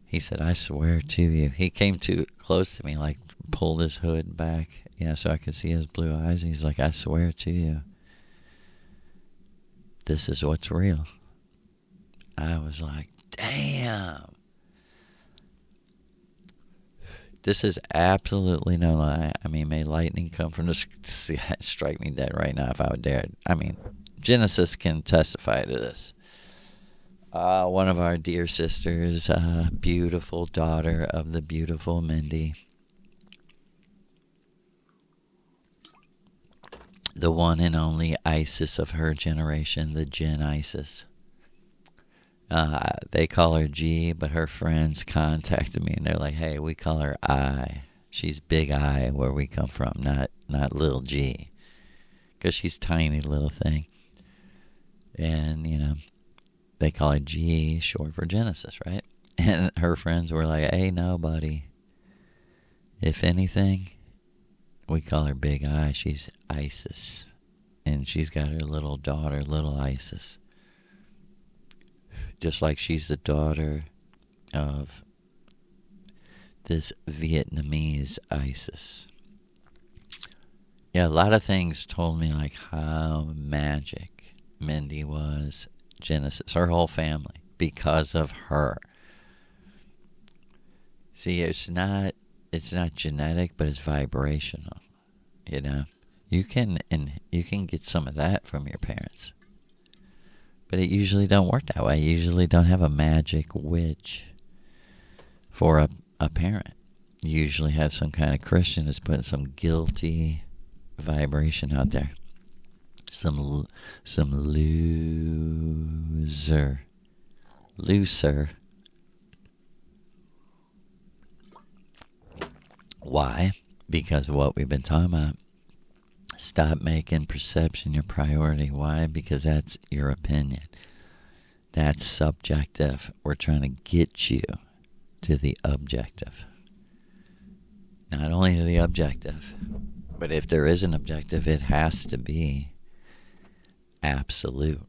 He said, I swear to you. He came too close to me, like pulled his hood back, so I could see his blue eyes. He's like, I swear to you, this is what's real. I was like, damn. This is absolutely no lie. I mean, may lightning come from the sky, strike me dead right now if I would dare. I mean, Genesis can testify to this. One of our dear sisters, beautiful daughter of the beautiful Mindy, the one and only Isis of her generation, the Gen Isis. They call her G, but her friends contacted me and they're like, hey, we call her I. She's Big I where we come from, not little G. Because she's tiny little thing. And, they call her G, short for Genesis, right? And her friends were like, hey, no, buddy. If anything, we call her Big I. She's Isis. And she's got her little daughter, little Isis. Just like she's the daughter of this Vietnamese Isis. Yeah, a lot of things told me like how magic Mindy was, Genesis, her whole family, because of her. See, it's not genetic, but it's vibrational. You can get some of that from your parents. But it usually don't work that way. You usually don't have a magic witch for a parent. You usually have some kind of Christian that's putting some guilty vibration out there. Some looser. Why? Because of what we've been talking about. Stop making perception your priority. Why? Because that's your opinion. That's subjective. We're trying to get you to the objective. Not only to the objective, but if there is an objective, it has to be absolute.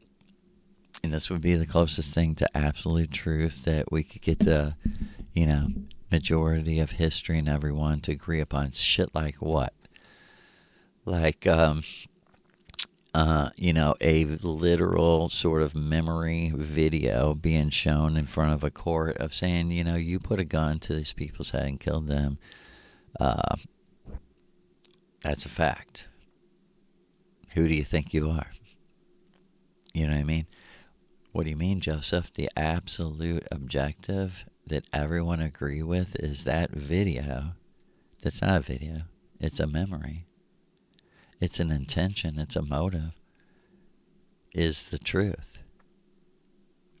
And this would be the closest thing to absolute truth that we could get the, majority of history and everyone to agree upon. Shit like what? Like, a literal sort of memory video being shown in front of a court of saying, you put a gun to these people's head and killed them. That's a fact. Who do you think you are? You know what I mean? What do you mean, Joseph? The absolute objective that everyone agree with is that video. That's not a video. It's a memory. It's an intention. It's a motive. Is the truth.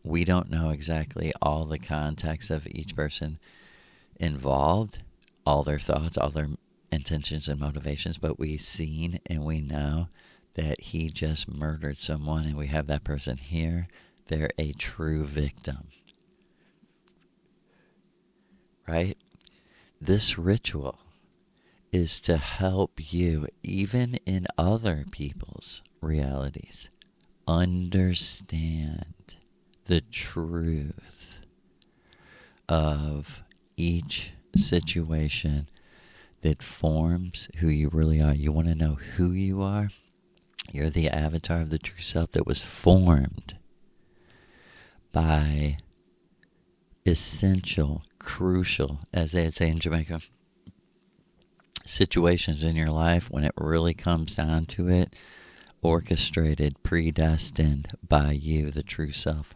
We don't know exactly all the context of each person involved, all their thoughts, all their intentions and motivations, but we've seen and we know that he just murdered someone, and we have that person here. They're a true victim. Right? This ritual is to help you, even in other people's realities, understand the truth of each situation that forms who you really are. You want to know who you are? You're the avatar of the true self that was formed by essential, crucial, as they'd say in Jamaica, situations in your life when it really comes down to it, orchestrated, predestined by you, the true self.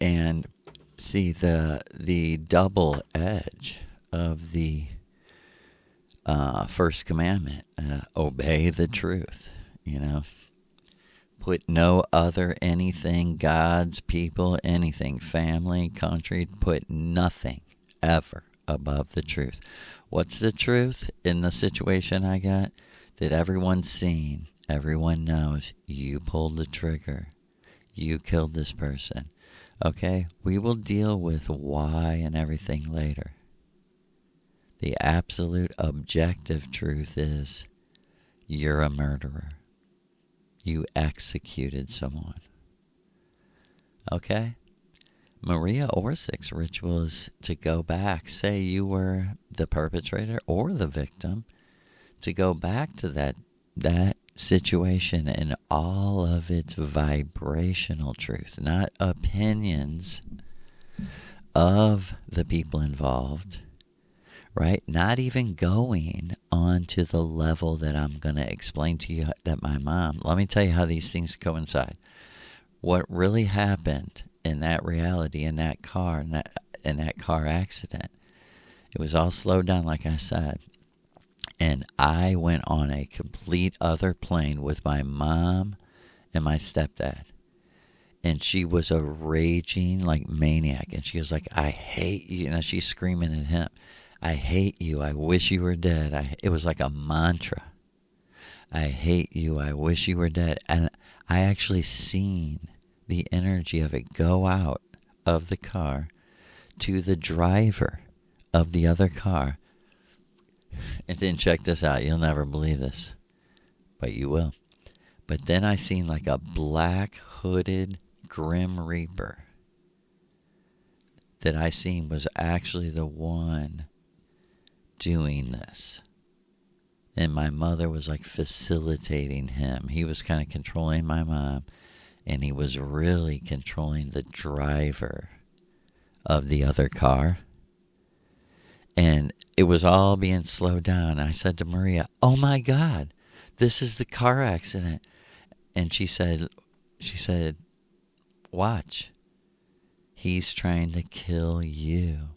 And see the double edge of the first commandment, obey the truth, put no other anything, gods, people, anything, family, country, put nothing ever above the truth. What's the truth in the situation I got? That everyone's seen, everyone knows you pulled the trigger. You killed this person. Okay? We will deal with why and everything later. The absolute objective truth is you're a murderer. You executed someone. Okay? Maria Orsic's ritual is to go back. Say you were the perpetrator or the victim. To go back to that situation in all of its vibrational truth. Not opinions of the people involved. Right? Not even going on to the level that I'm going to explain to you that my mom... Let me tell you how these things coincide. What really happened in that reality, in that car, in that car accident, it was all slowed down, like I said. And I went on a complete other plane with my mom and my stepdad. And she was a raging, like, maniac. And she was like, I hate you. You know, she's screaming at him. I hate you. I wish you were dead. It was like a mantra. I hate you. I wish you were dead. And I actually seen the energy of it go out of the car to the driver of the other car. And then check this out. You'll never believe this, but you will. But then I seen like a black hooded Grim Reaper that I seen was actually the one doing this. And my mother was like facilitating him. He was kind of controlling my mom, and he was really controlling the driver of the other car. And it was all being slowed down. I said to Maria, oh my God, this is the car accident. And she said, watch. He's trying to kill you.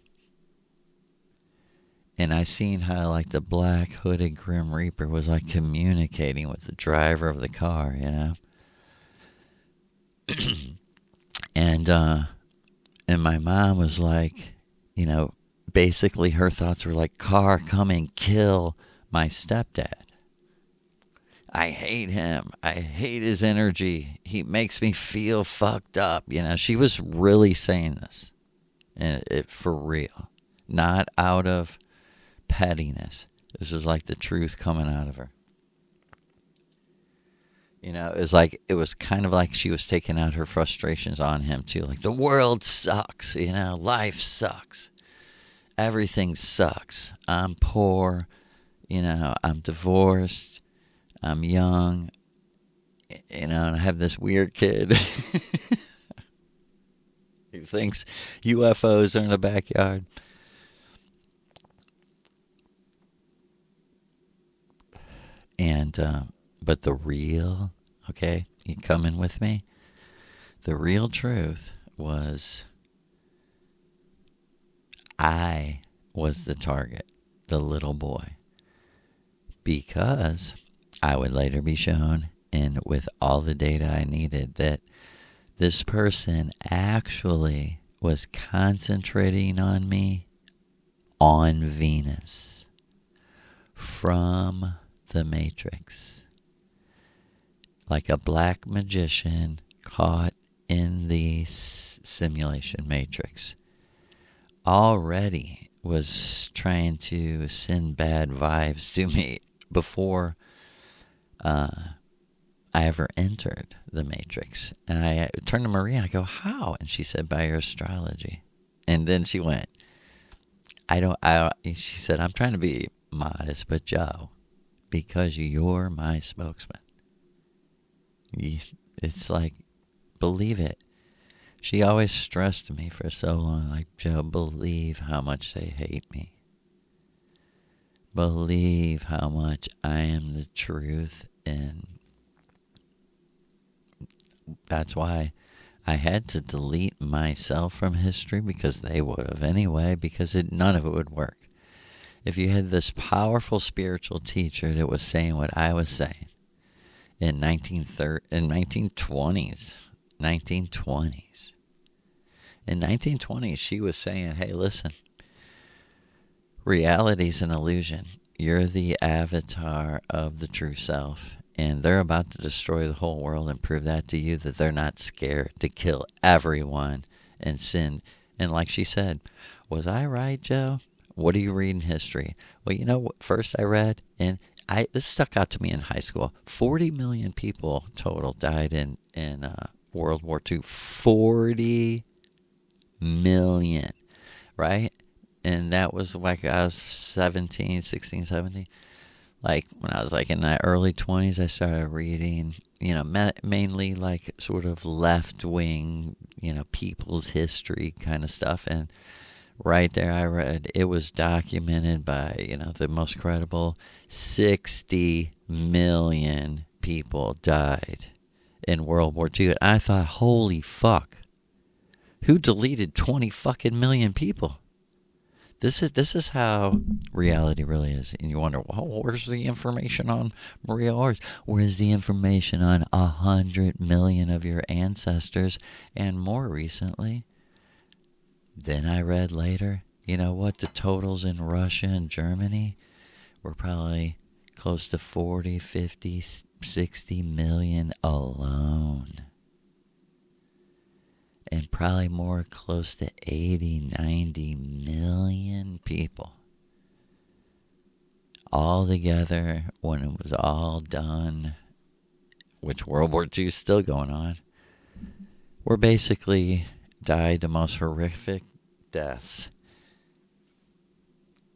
And I seen how like the black hooded Grim Reaper was like communicating with the driver of the car, you know. And my mom was like, you know, basically her thoughts were like, car, come and kill my stepdad. I hate him. I hate his energy. He makes me feel fucked up. You know, she was really saying this. And it for real. Not out of pettiness. This was like the truth coming out of her. You know, it was kind of like she was taking out her frustrations on him too. Like, the world sucks, you know, life sucks. Everything sucks. I'm poor, you know, I'm divorced, I'm young, you know, and I have this weird kid. He thinks UFOs are in the backyard. And, but the real, okay, you coming with me? The real truth was I was the target, the little boy. Because I would later be shown, and with all the data I needed, that this person actually was concentrating on me on Venus from the Matrix. Like a black magician caught in the simulation Matrix. Already was trying to send bad vibes to me before I ever entered the Matrix. And I turned to Maria, I go, how? And she said, by your astrology. And then she went, she said, I'm trying to be modest, but Joe, because you're my spokesman. It's like, believe it. She always stressed to me for so long, like, Joe, believe how much they hate me. Believe how much I am the truth. And that's why I had to delete myself from history, because they would have anyway, because none of it would work. If you had this powerful spiritual teacher that was saying what I was saying in 1920s. In 1920s, she was saying, hey, listen, Reality's an illusion. You're the avatar of the true self, and they're about to destroy the whole world and prove that to you, that they're not scared to kill everyone and sin. And like she said, was I right, Joe? What do you read in history? Well, you know what first I read, and this stuck out to me in high school. 40 million people total died in World War II. 40 million, right? And that was like I was 17, 16, 17. Like when I was like in my early 20s, I started reading, mainly like sort of left wing, people's history kind of stuff. And right there I read it was documented by, the most credible 60 million people died in World War II. And I thought, holy fuck, who deleted 20 fucking million people? This is how reality really is. And you wonder, well, where's the information on Maria Ors? Where's the information on 100 million of your ancestors? And more recently, then I read later, you know what? The totals in Russia and Germany were probably close to 40, 50, 60 million alone. And probably more close to 80, 90 million people. All together, when it was all done, which World War II is still going on, were basically died the most horrific deaths.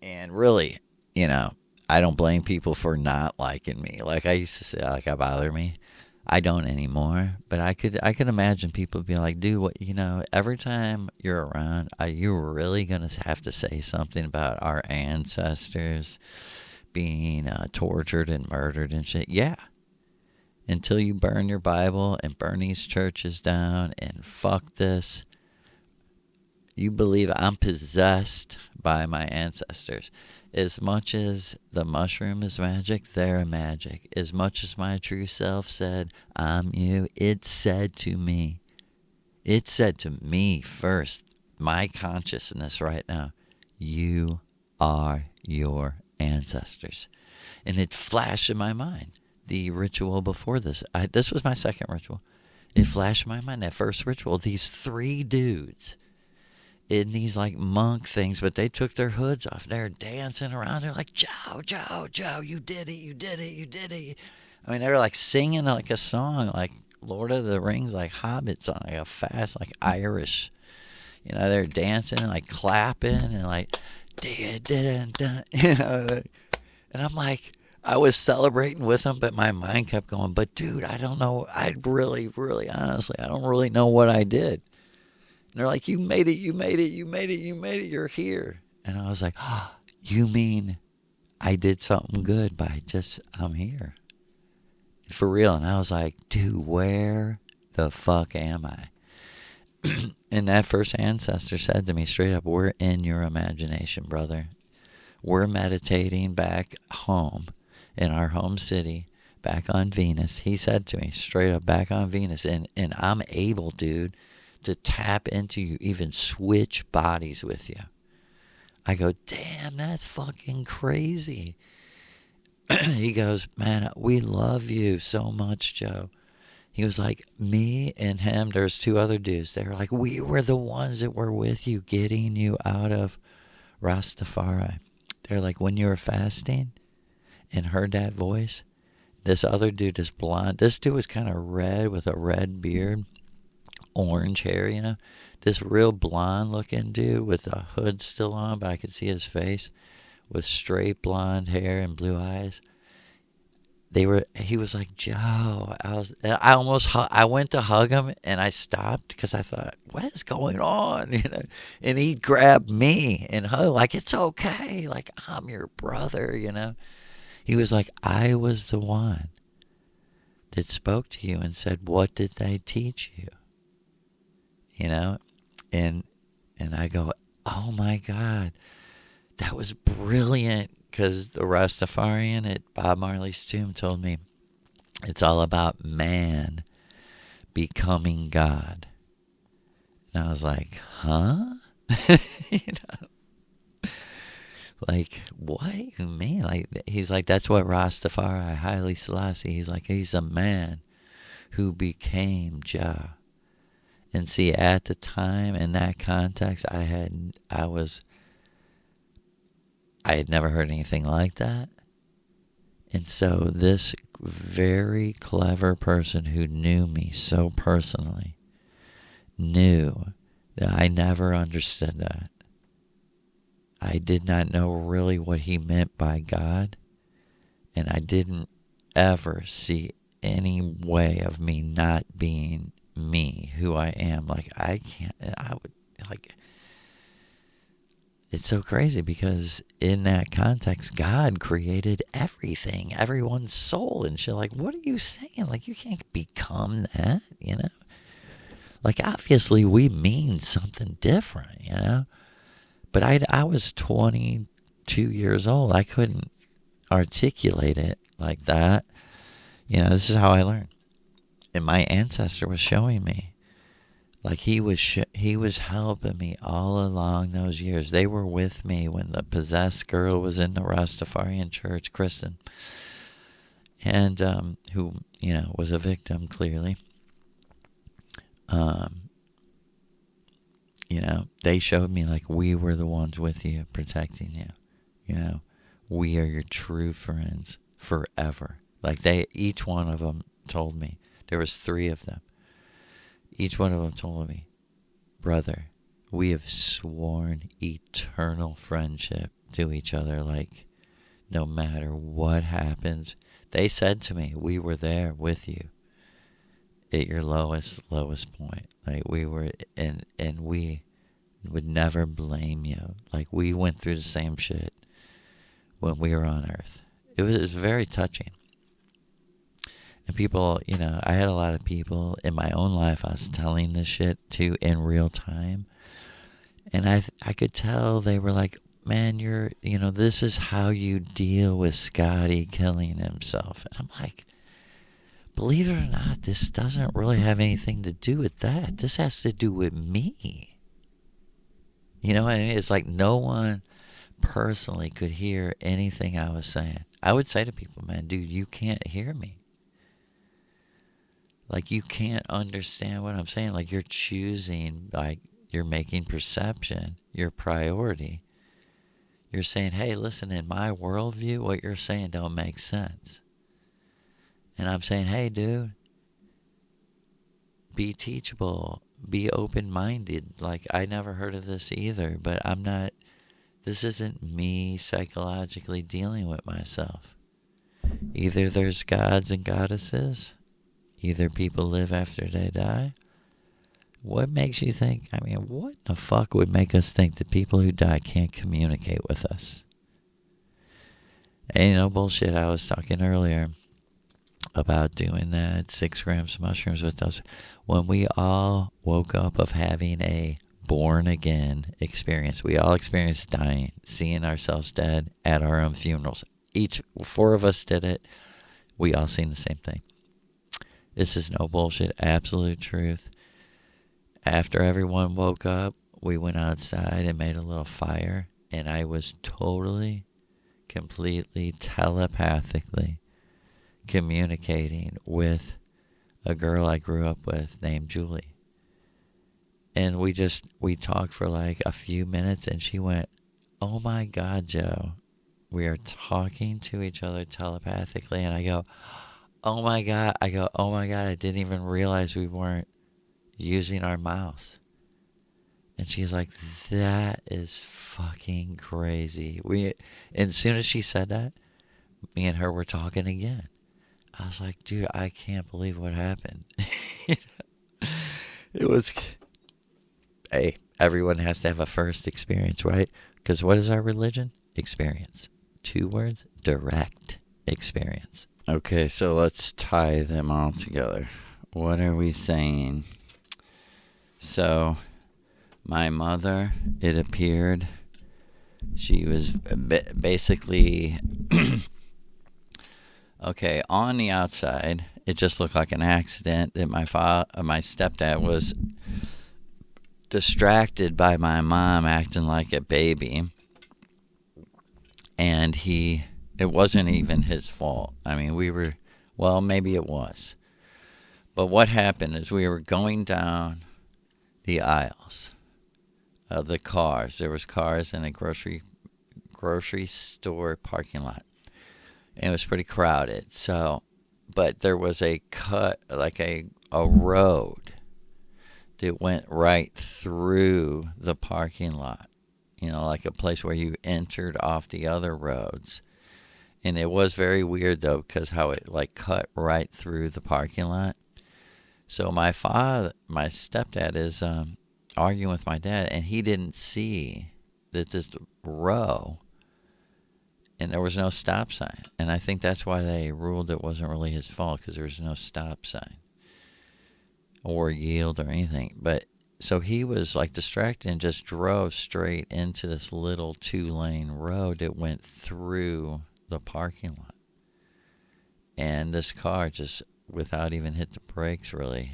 And really, I don't blame people for not liking me. Like I used to say, like I bother me. I don't anymore, but I could imagine people being like, dude, what, every time you're around, are you really going to have to say something about our ancestors being tortured and murdered and shit? Yeah. Until you burn your Bible and burn these churches down and fuck this, you believe I'm possessed by my ancestors. As much as the mushroom is magic, they're magic. As much as my true self said, I'm you, it said to me first, my consciousness right now, you are your ancestors. And it flashed in my mind, the ritual before this. This was my second ritual. It flashed in my mind, that first ritual, these three dudes in these like monk things, but they took their hoods off. They're dancing around. They're like, Joe, Joe, Joe, you did it, you did it, you did it. I mean, they were like singing like a song, like Lord of the Rings, like Hobbit song, like a fast, like Irish. They're dancing and like clapping and like, and I'm like, I was celebrating with them, but my mind kept going, but dude, I don't know. I really, really, honestly, I don't really know what I did. And they're like, you made it, you made it, you made it, you made it, you're here. And I was like, oh, you mean I did something good by I'm here. For real. And I was like, dude, where the fuck am I? And that first ancestor said to me straight up, we're in your imagination, brother. We're meditating back home in our home city, back on Venus. He said to me straight up, back on Venus. And I'm able, dude, to tap into you, even switch bodies with you. I go, damn, that's fucking crazy. He goes, man, we love you so much, Joe. He was like, me and him, there's two other dudes. They were like, we were the ones that were with you, getting you out of Rastafari. They're like, when you were fasting and heard that voice, this other dude is blonde. This dude was kind of red with a red beard. Orange hair, this real blonde looking dude with a hood still on, but I could see his face, with straight blonde hair and blue eyes. He was like, Joe. I went to hug him and I stopped because I thought, what is going on? And he grabbed me and hugged, like, it's okay. Like, I'm your brother, He was like, I was the one that spoke to you and said, what did they teach you? And I go, oh my God, that was brilliant, because the Rastafarian at Bob Marley's tomb told me it's all about man becoming God. And I was like, huh? Like, what do you mean? Like, he's like, that's what Rastafari, Haile Selassie, he's like, he's a man who became Jah. And see, at the time, in that context, I had never heard anything like that. And so this very clever person who knew me so personally knew that I never understood that. I did not know really what he meant by God, and I didn't ever see any way of me not being me, who I am. Like, it's so crazy because in that context, God created everything, everyone's soul and shit. Like, what are you saying? Like, you can't become that, you know? Like, obviously we mean something different, you know? But I was 22 years old. I couldn't articulate it like that. You know, this is how I learned. And my ancestor was showing me. Like, he was helping me all along those years. They were with me when the possessed girl was in the Rastafarian church, Kristen. And who, you know, was a victim, clearly. You know, they showed me, like, we were the ones with you, protecting you. You know, we are your true friends forever. Like, each one of them told me. There was 3 of them. Each one of them told me, brother, we have sworn eternal friendship to each other. Like, no matter what happens. They said to me, we were there with you at your lowest point. Like, we were, and we would never blame you. Like, we went through the same shit when we were on Earth. It was very touching. And people, you know, I had a lot of people in my own life I was telling this shit to in real time. And I could tell they were like, man, you know, this is how you deal with Scotty killing himself. And I'm like, believe it or not, this doesn't really have anything to do with that. This has to do with me. You know what I mean? It's like no one personally could hear anything I was saying. I would say to people, man, dude, you can't hear me. Like, you can't understand what I'm saying. Like, you're choosing, like, you're making perception your priority. You're saying, hey, listen, in my worldview, what you're saying don't make sense. And I'm saying, hey, dude, be teachable, be open-minded. Like, I never heard of this either, but this isn't me psychologically dealing with myself. Either there's gods and goddesses, either people live after they die. What makes you think, what the fuck would make us think that people who die can't communicate with us? And, you know, bullshit, I was talking earlier about doing that 6 grams of mushrooms with those. When we all woke up of having a born again experience, we all experienced dying, seeing ourselves dead at our own funerals. 4 of us did it. We all seen the same thing. This is no bullshit, absolute truth. After everyone woke up, we went outside and made a little fire, and I was totally, completely, telepathically communicating with a girl I grew up with named Julie. And we talked for like a few minutes, and she went, oh my God, Joe, we are talking to each other telepathically. And I go, oh my God, I didn't even realize we weren't using our mouths. And she's like, that is fucking crazy. And as soon as she said that, me and her were talking again. I was like, dude, I can't believe what happened. It was, hey, everyone has to have a first experience, right? Because what is our religion? Experience. 2 words, direct experience. Okay, so let's tie them all together. What are we saying? So, my mother, it appeared, she was basically, okay, on the outside, it just looked like an accident that my stepdad was distracted by my mom acting like a baby. And it wasn't even his fault. I mean, well, maybe it was. But what happened is we were going down the aisles of the cars. There was cars in a grocery store parking lot. And it was pretty crowded. So, but there was a cut, like a road that went right through the parking lot. Like a place where you entered off the other roads. And it was very weird, though, because how it, like, cut right through the parking lot. So my stepdad is arguing with my dad, and he didn't see that this row, and there was no stop sign. And I think that's why they ruled it wasn't really his fault, because there was no stop sign or yield or anything. But so he was like distracted and just drove straight into this little 2-lane road that went through the parking lot. And this car just, without even hit the brakes really,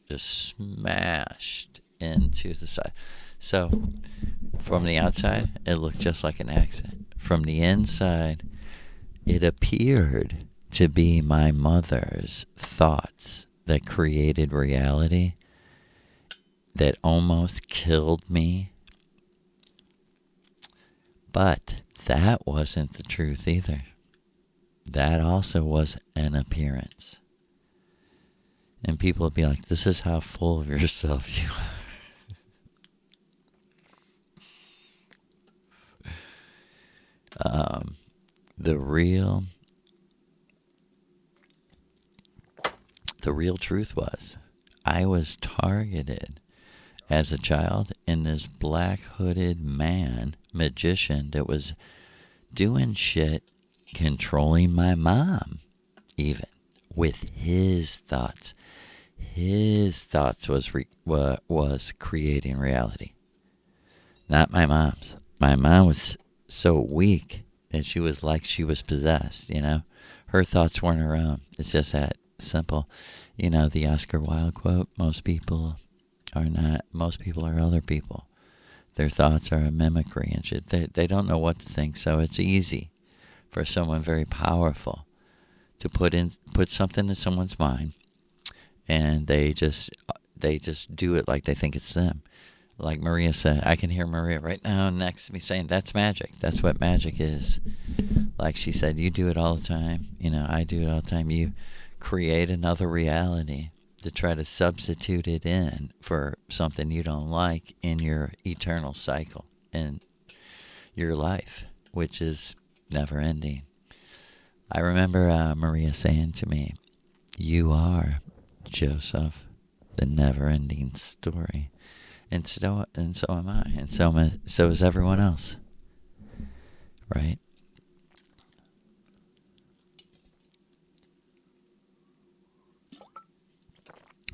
just smashed into the side. So from the outside, it looked just like an accident. From the inside, it appeared to be my mother's thoughts that created reality that almost killed me. But that wasn't the truth either. That also was an appearance. And people would be like, this is how full of yourself you are. The real truth was, I was targeted as a child, and this black hooded magician that was doing shit, controlling my mom, even with his thoughts. His thoughts was creating reality, not my mom's. My mom was so weak that she was like she was possessed. Her thoughts weren't her own. It's just that simple. The Oscar Wilde quote: most people are other people. Their thoughts are a mimicry and shit. They don't know what to think, so it's easy for someone very powerful to put something in someone's mind, and they just do it like they think it's them. Like Maria said, I can hear Maria right now next to me saying, that's magic. That's what magic is. Like she said, you do it all the time. I do it all the time. You create another reality to try to substitute it in for something you don't like in your eternal cycle in your life, which is never ending. I remember Maria saying to me, you are, Joseph, the never ending story. And so am I. And so is everyone else. Right?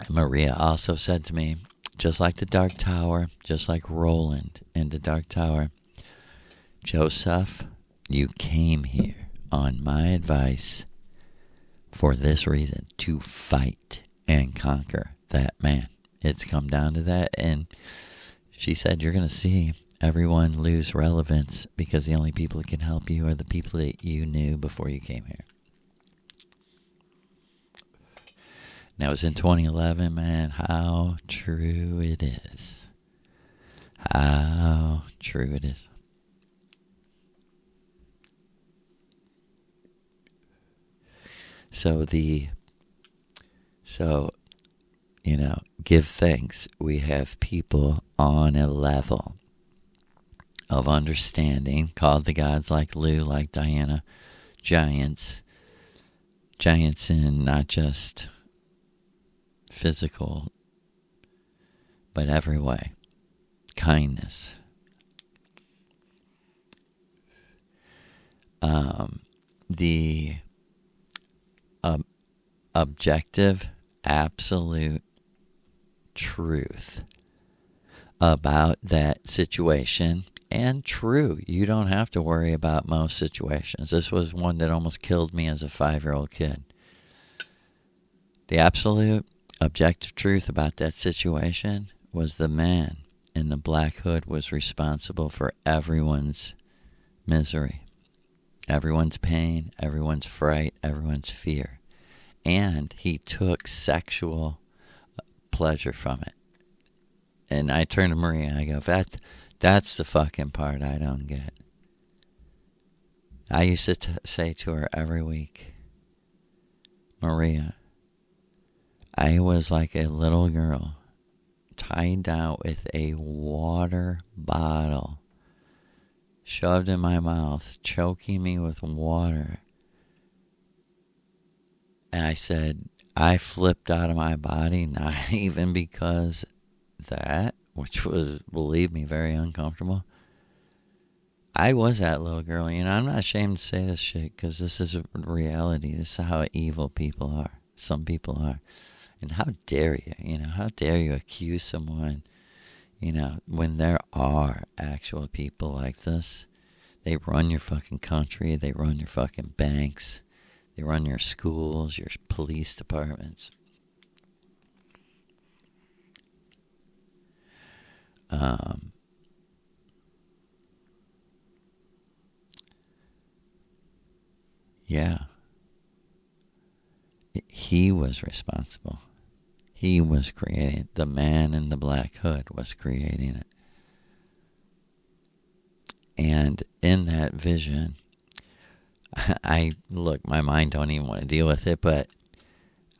Maria also said to me, just like the Dark Tower, just like Roland in the Dark Tower, Joseph, you came here on my advice for this reason, to fight and conquer that man. It's come down to that. And she said, you're going to see everyone lose relevance because the only people that can help you are the people that you knew before you came here. Now, it was in 2011, man. How true it is. How true it is. So, give thanks. We have people on a level of understanding called the gods, like Lou, like Diana, giants in not just physical, but every way. Kindness. The objective, absolute truth about that situation. And true, you don't have to worry about most situations. This was one that almost killed me as a 5-year-old kid. The absolute objective truth about that situation was the man in the black hood was responsible for everyone's misery. everyone's pain, everyone's fright, everyone's fear. And he took sexual pleasure from it. And I turned to Maria and I go, that's the fucking part I don't get. I used to say to her every week, Maria, I was like a little girl tied down with a water bottle shoved in my mouth, choking me with water. And I said, I flipped out of my body, not even because that, which was, believe me, very uncomfortable. I was that little girl. You know, I'm not ashamed to say this shit because this is a reality. This is how evil people are. Some people are. And how dare you, how dare you accuse someone, when there are actual people like this. They run your fucking country. They run your fucking banks. They run your schools, your police departments. Yeah. He was responsible. He was creating it. The man in the black hood was creating it. And in that vision, my mind don't even want to deal with it, but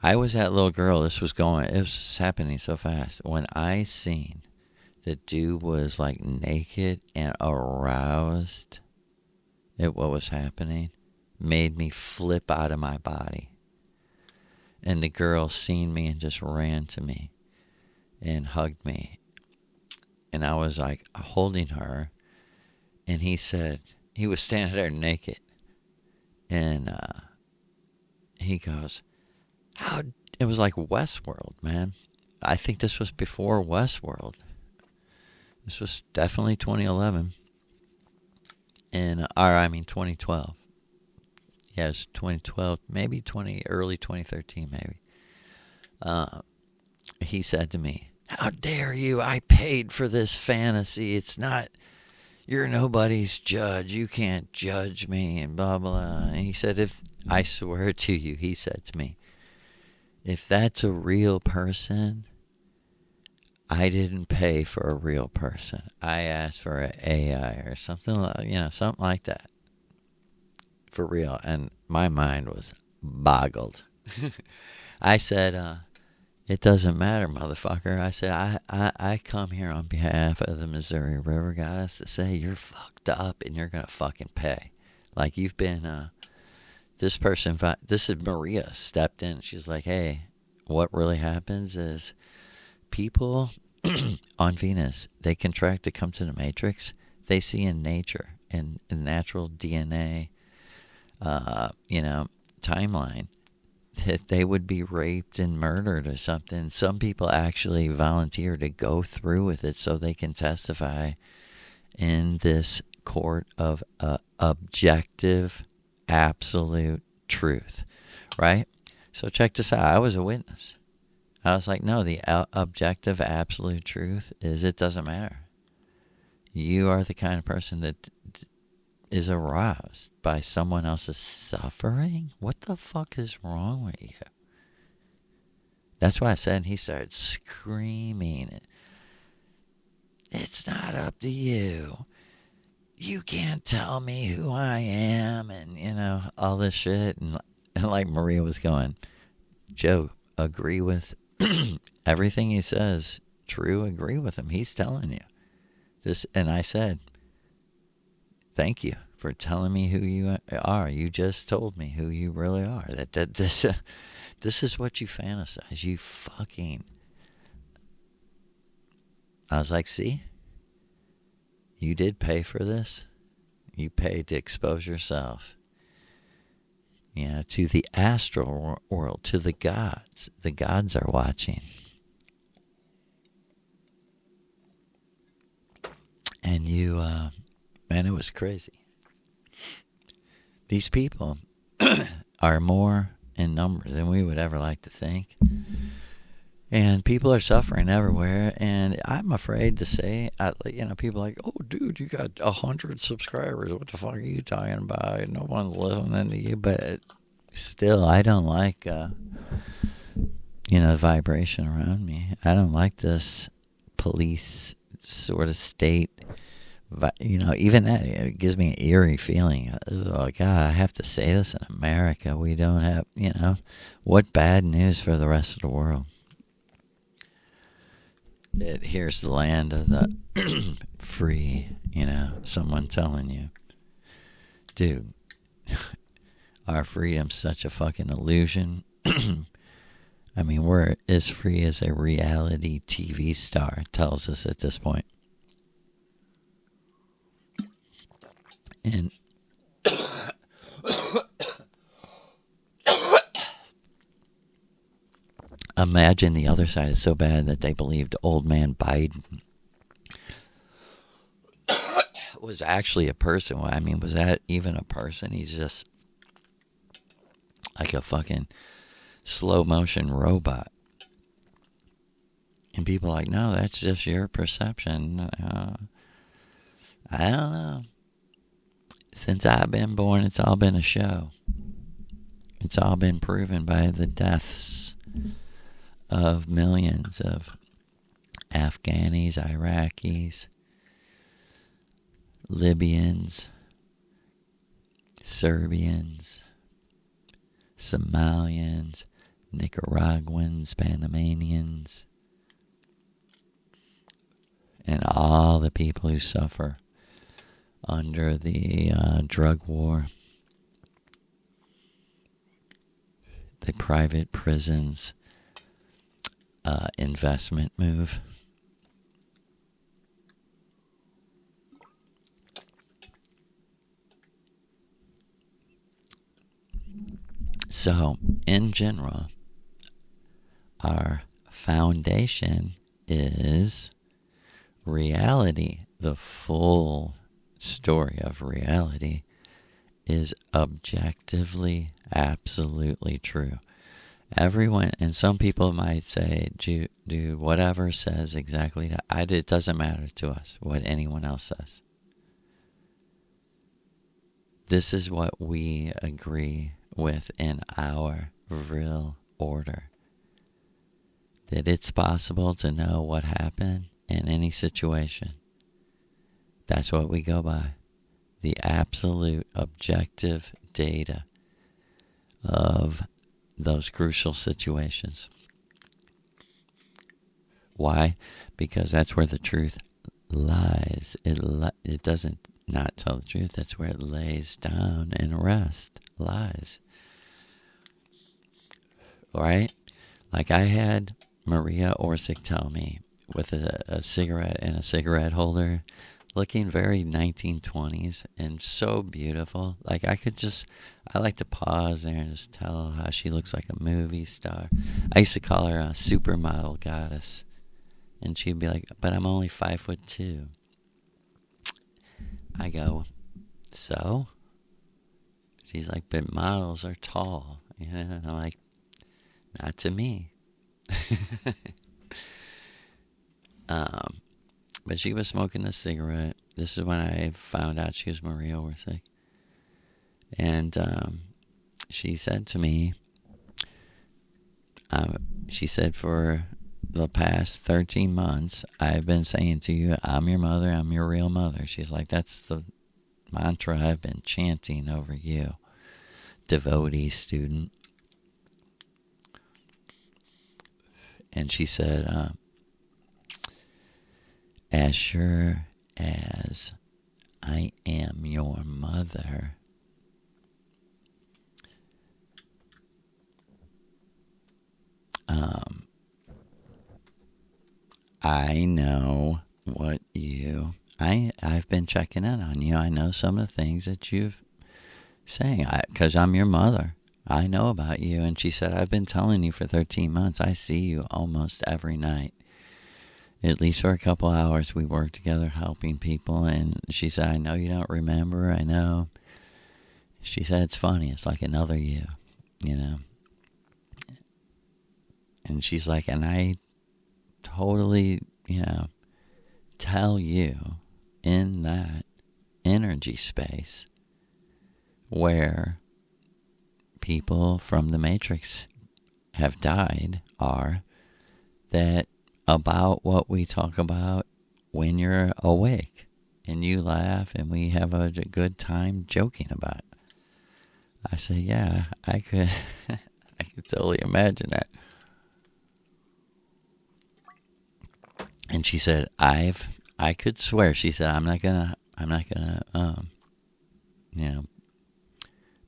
I was that little girl. It was happening so fast. When I seen the dude was like naked and aroused at what was happening, made me flip out of my body. And the girl seen me and just ran to me and hugged me. And I was like holding her. And he said, he was standing there naked. And he goes, it was like Westworld, man. I think this was before Westworld. This was definitely 2011. 2012. Yeah, it was 2012, maybe early 2013, maybe. He said to me, how dare you? I paid for this fantasy. It's not, you're nobody's judge. You can't judge me and blah, blah. And he said, I swear to you, he said to me, if that's a real person, I didn't pay for a real person. I asked for an AI or something like that. For real. And my mind was boggled. I said, it doesn't matter, motherfucker. I said, I come here on behalf of the Missouri River Goddess to say you're fucked up and you're going to fucking pay. Like you've been, this is Maria stepped in. She's like, hey, what really happens is people on Venus, they contract to come to the Matrix. They see in nature, in natural DNA, timeline, that they would be raped and murdered or something. Some people actually volunteer to go through with it so they can testify in this court of objective, absolute truth, right? So check this out. I was a witness. I was like, no, the objective, absolute truth is it doesn't matter. You are the kind of person that is aroused by someone else's suffering? What the fuck is wrong with you? That's why I said, and he started screaming, it's not up to you. You can't tell me who I am, and, all this shit. And like Maria was going, Joe, agree with everything he says. True, agree with him. He's telling you this. And I said, thank you for telling me who you are. You just told me who you really are. That this is what you fantasize. You fucking. I was like, see, you did pay for this. You paid to expose yourself. To the astral world, to the gods. The gods are watching. And you, man, it was crazy. These people are more in number than we would ever like to think. And people are suffering everywhere, and I'm afraid to say, people are like, oh, dude, you got 100 subscribers. What the fuck are you talking about? No one's listening to you. But still, I don't like, the vibration around me. I don't like this police sort of state. Even that, it gives me an eerie feeling. Oh, God, I have to say this in America. We don't have, what bad news for the rest of the world. Here's the land of the free, someone telling you, dude, our freedom's such a fucking illusion. I mean, we're as free as a reality TV star tells us at this point. And imagine the other side is so bad that they believed old man Biden was actually a person. I mean, was that even a person? He's just like a fucking slow motion robot. And people are like, no, that's just your perception. I don't know. Since I've been born, it's all been a show. It's all been proven by the deaths of millions of Afghanis, Iraqis, Libyans, Serbians, Somalians, Nicaraguans, Panamanians, and all the people who suffer under the drug war, the private prisons investment move. So, in general, our foundation is reality. The full story of reality is objectively, absolutely true. Everyone, and some people might say, do whatever says exactly that. It doesn't matter to us what anyone else says. This is what we agree with in our real order. That it's possible to know what happened in any situation. That's what we go by. The absolute objective data of those crucial situations. Why? Because that's where the truth lies. It doesn't not tell the truth. That's where it lays down and lies. Right? Like I had Maria Orsic tell me with a cigarette and a cigarette holder, looking very 1920s and so beautiful. Like I like to pause there and just tell how she looks like a movie star. I used to call her a supermodel goddess. And she'd be like, but I'm only 5'2". I go, so? She's like, but models are tall. And I'm like, not to me. But she was smoking a cigarette. This is when I found out she was Maria Orsic. And she said to me, she said, for the past 13 months, I've been saying to you, I'm your mother, I'm your real mother. She's like, that's the mantra I've been chanting over you, devotee student. And she said, as sure as I am your mother, I know what I've been checking in on you. I know some of the things that you've saying, because I'm your mother. I know about you. And she said, I've been telling you for 13 months. I see you almost every night. At least for a couple hours, we work together helping people. And she said, I know you don't remember. I know. She said, it's funny. It's like another you, you know. And she's like, and I totally, tell you in that energy space where people from the Matrix have died are that about what we talk about when you're awake and you laugh and we have a good time joking about it. I say, yeah, I could I could totally imagine that. And she said, I could swear, she said, I'm not gonna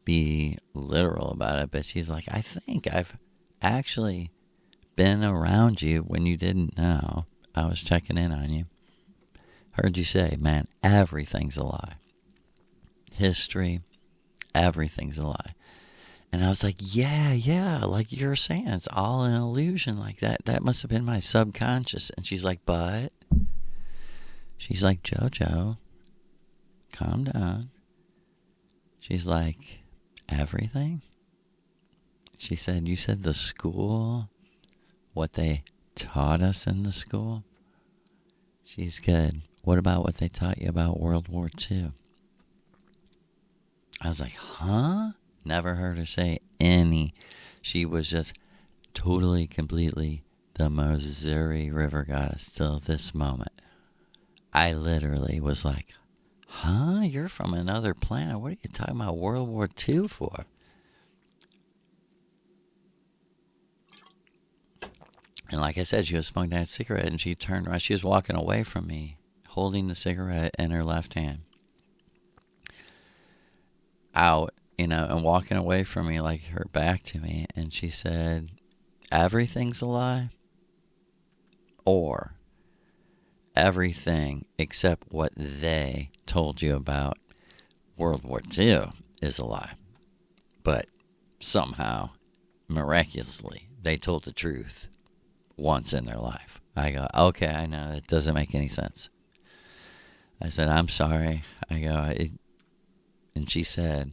be literal about it, but she's like, I think I've actually been around you when you didn't know. I was checking in on you. Heard you say, man, everything's a lie. History, everything's a lie. And I was like, yeah, like you're saying, it's all an illusion like that. That must have been my subconscious. And she's like, she's like, Jojo, calm down. She's like, everything? She said, you said the school, what they taught us in the school? She's good. What about what they taught you about World War II? I was like, huh? Never heard her say any. She was just totally, completely the Missouri River goddess till this moment. I literally was like, huh? You're from another planet. What are you talking about World War II for? And like I said, she was smoking that cigarette and she turned around. She was walking away from me, holding the cigarette in her left hand. Out, and walking away from me, like her back to me. And she said, everything's a lie? Or everything except what they told you about World War II is a lie. But somehow, miraculously, they told the truth once in their life. I go, okay, I know, it doesn't make any sense. I said, I'm sorry. I go, and she said,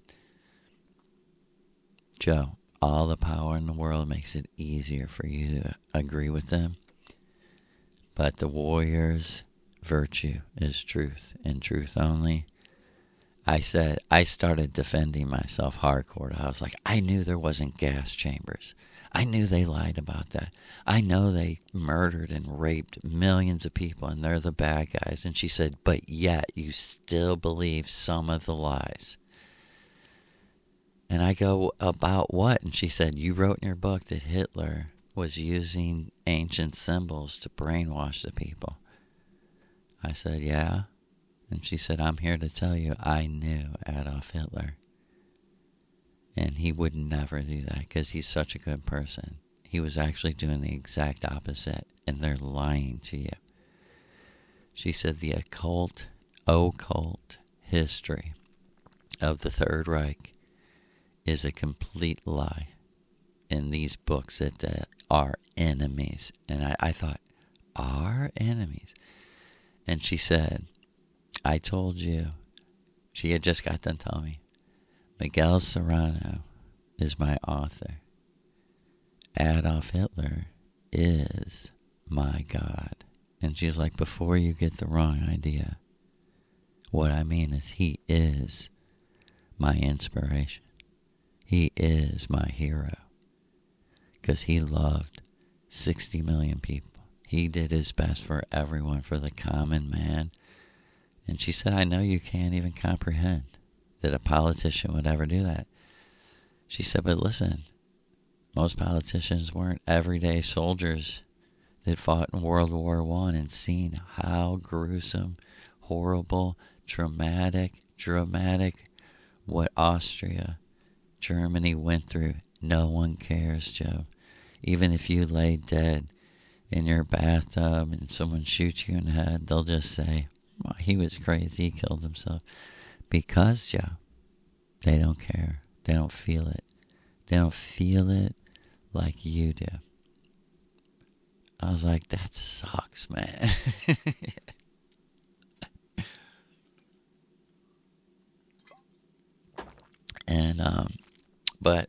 Joe, all the power in the world makes it easier for you to agree with them. But the warrior's virtue is truth and truth only. I said, I started defending myself hardcore. I was like, I knew there wasn't gas chambers. I knew they lied about that. I know they murdered and raped millions of people and they're the bad guys. And she said, but yet you still believe some of the lies. And I go, about what? And she said, you wrote in your book that Hitler was using ancient symbols to brainwash the people. I said, yeah. And she said, I'm here to tell you I knew Adolf Hitler. And he would never do that because he's such a good person. He was actually doing the exact opposite, and they're lying to you. She said the occult history of the Third Reich is a complete lie in these books that are enemies. And I thought, our enemies? And she said, I told you, she had just got done telling me, Miguel Serrano is my author. Adolf Hitler is my God. And she was like, before you get the wrong idea, what I mean is he is my inspiration. He is my hero. Because he loved 60 million people. He did his best for everyone, for the common man. And she said, I know you can't even comprehend that a politician would ever do that. She said, but listen, most politicians weren't everyday soldiers that fought in World War I and seen how gruesome, horrible, dramatic what Austria, Germany went through. No one cares, Joe. Even if you lay dead in your bathtub and someone shoots you in the head, they'll just say, well, he was crazy, he killed himself. Because, Joe, they don't care. They don't feel it. They don't feel it like you do. I was like, that sucks, man. And, but,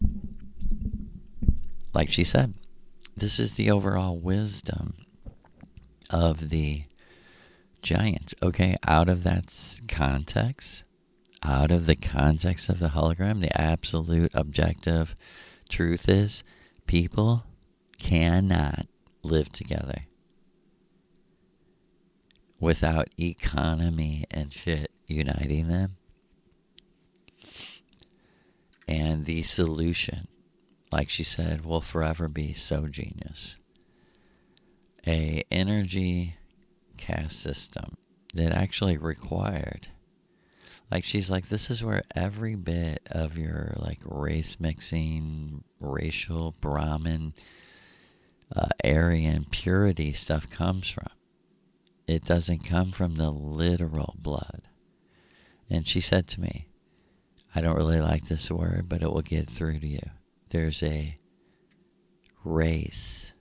like she said, this is the overall wisdom of the giants. Okay, out of that context, out of the context of the hologram, the absolute objective truth is people cannot live together without economy and shit uniting them. And the solution, like she said, will forever be so genius. A energy caste system that actually required, like she's like, this is where every bit of your like race mixing, racial Brahmin, Aryan purity stuff comes from. It doesn't come from the literal blood. And she said to me, I don't really like this word, but it will get through to you. There's a race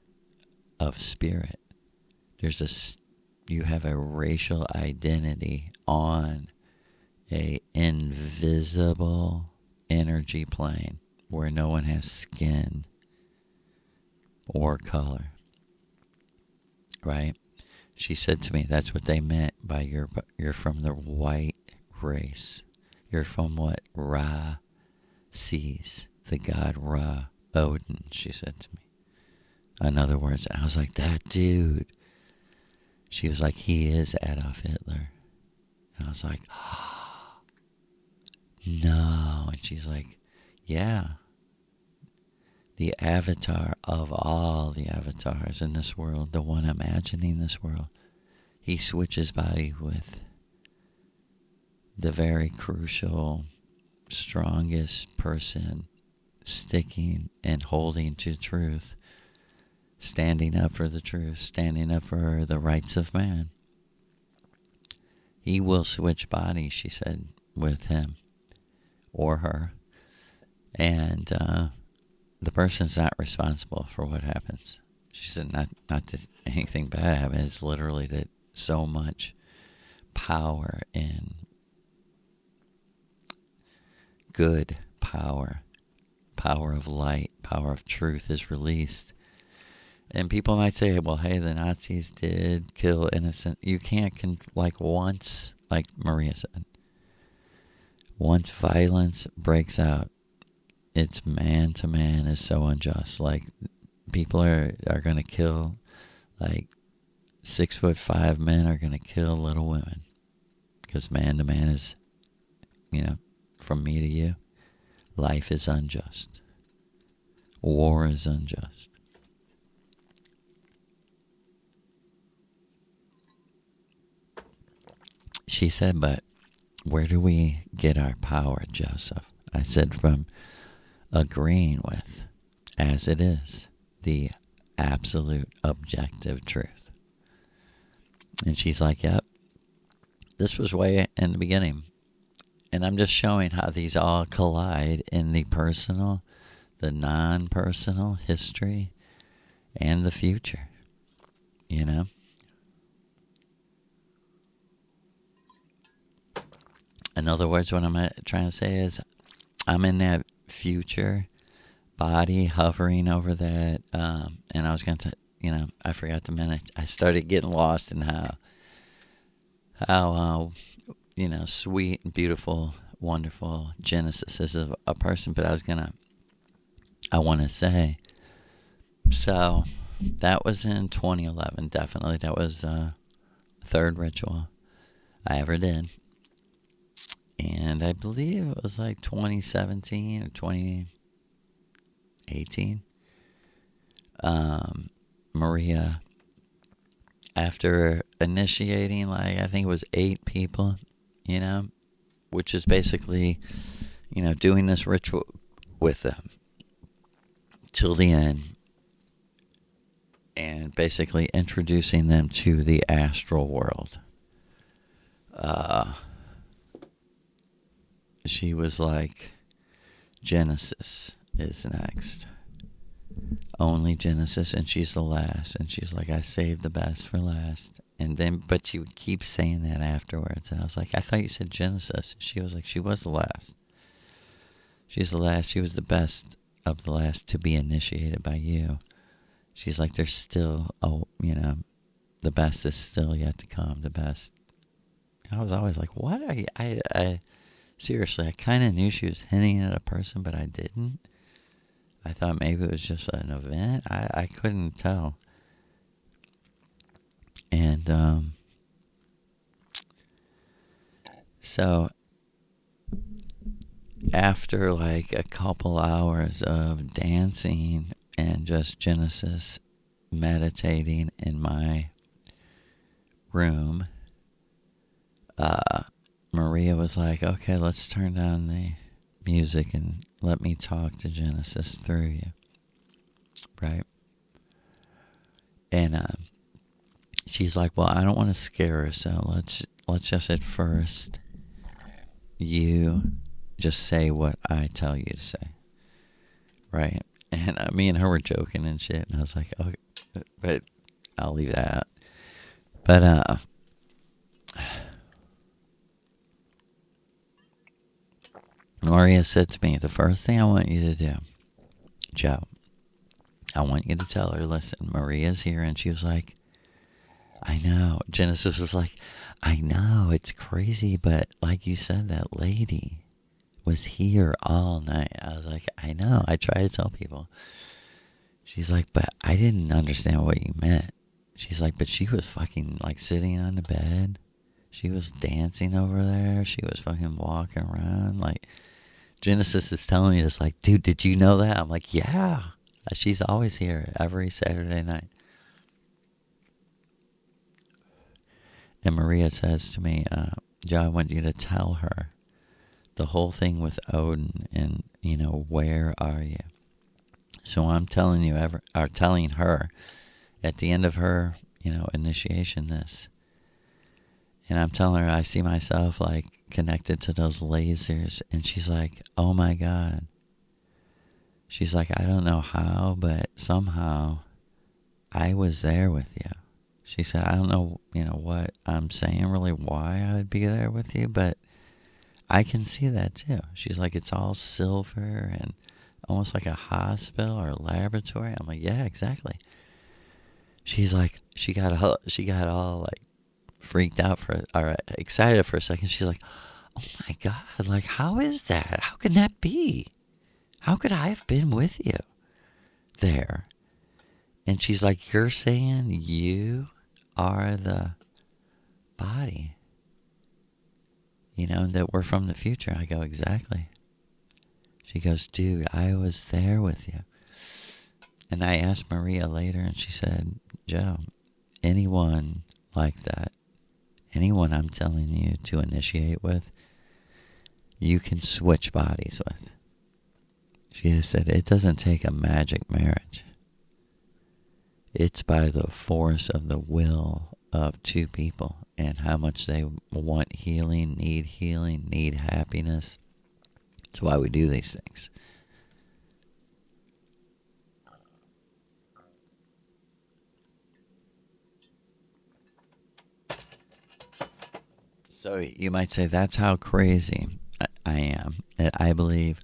of spirit. You have a racial identity on a invisible energy plane where no one has skin or color. Right? She said to me, that's what they meant by you're from the white race. You're from what Ra sees, the god Ra, Odin, she said to me. In other words, I was like, that dude. She was like, he is Adolf Hitler. And I was like, oh, no. And she's like, yeah. The avatar of all the avatars in this world, the one imagining this world, he switches body with the very crucial, strongest person sticking and holding to truth, standing up for the truth, standing up for the rights of man. He will switch bodies, she said, with him or her. And the person's not responsible for what happens. She said not that anything bad happens. It's literally that so much power and good power of light, power of truth is released. And people might say, well, hey, the Nazis did kill innocent. You can't, once, like Maria said, once violence breaks out, it's man to man is so unjust. Like, people are going to kill, 6'5" men are going to kill little women. Because man to man is, from me to you, life is unjust. War is unjust. She said, but where do we get our power, Joseph? I said, from agreeing with, as it is, the absolute objective truth. And she's like, yep, this was way in the beginning. And I'm just showing how these all collide in the personal, the non-personal history, and the future. In other words, what I'm trying to say is I'm in that future body hovering over that. And I was going to, I forgot the minute. I started getting lost in how sweet and beautiful, wonderful Genesis is of a person. But I want to say, so that was in 2011, definitely. That was the third ritual I ever did. And I believe it was 2017 or 2018. Maria, after initiating, I think it was 8 people, which is basically, doing this ritual with them till the end. And basically introducing them to the astral world. She was like, Genesis is next. Only Genesis, and she's the last. And she's like, I saved the best for last. And then, but she would keep saying that afterwards. And I was like, I thought you said Genesis. She was like, she was the last. She's the last. She was the best of the last to be initiated by you. She's like, there's still, the best is still yet to come. The best. I was always like, what are you? I seriously, I kind of knew she was hinting at a person, but I didn't. I thought maybe it was just an event. I couldn't tell. And so after like a couple hours of dancing and just Genesis meditating in my room, Maria was like, okay, let's turn down the music and let me talk to Genesis through you. Right? And she's like, well, I don't want to scare her, so let's just at first you just say what I tell you to say. Right? And me and her were joking and shit, and I was like, okay, but I'll leave that out. But Maria said to me, the first thing I want you to do, Joe, I want you to tell her, listen, Maria's here. And she was like, I know. Genesis was like, I know, it's crazy, but like you said, that lady was here all night. I was like, I know. I try to tell people. She's like, but I didn't understand what you meant. She's like, but she was fucking like sitting on the bed. She was dancing over there. She was fucking walking around. Like, Genesis is telling me this, like, dude, did you know that? I'm like, yeah. She's always here every Saturday night. And Maria says to me, Joe, I want you to tell her the whole thing with Odin and, where are you? So I'm telling her at the end of her, initiation this. And I'm telling her I see myself like connected to those lasers. And she's like, oh my God. She's like, I don't know how, but somehow I was there with you. She said, I don't know, what I'm saying, really why I would be there with you, but I can see that too. She's like, it's all silver and almost like a hospital or a laboratory. I'm like, yeah, exactly. She's like, she got all like freaked out or excited for a second. She's like, oh my God, like, how is that? How can that be? How could I have been with you there? And she's like, you're saying you are the body, that we're from the future. I go, exactly. She goes, dude, I was there with you. And I asked Maria later, and she said, Joe, anyone like that, anyone I'm telling you to initiate with, you can switch bodies with. She said, it doesn't take a magic marriage. It's by the force of the will of two people and how much they want healing, need happiness. That's why we do these things. So you might say, that's how crazy I am. That I believe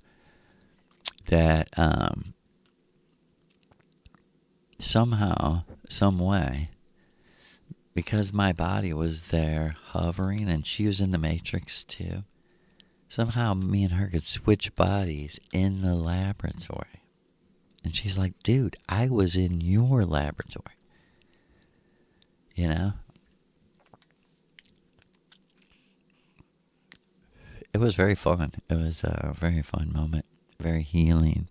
that somehow, some way, because my body was there hovering and she was in the Matrix too, somehow me and her could switch bodies in the laboratory. And she's like, dude, I was in your laboratory. It was very fun. It was a very fun moment. Very healing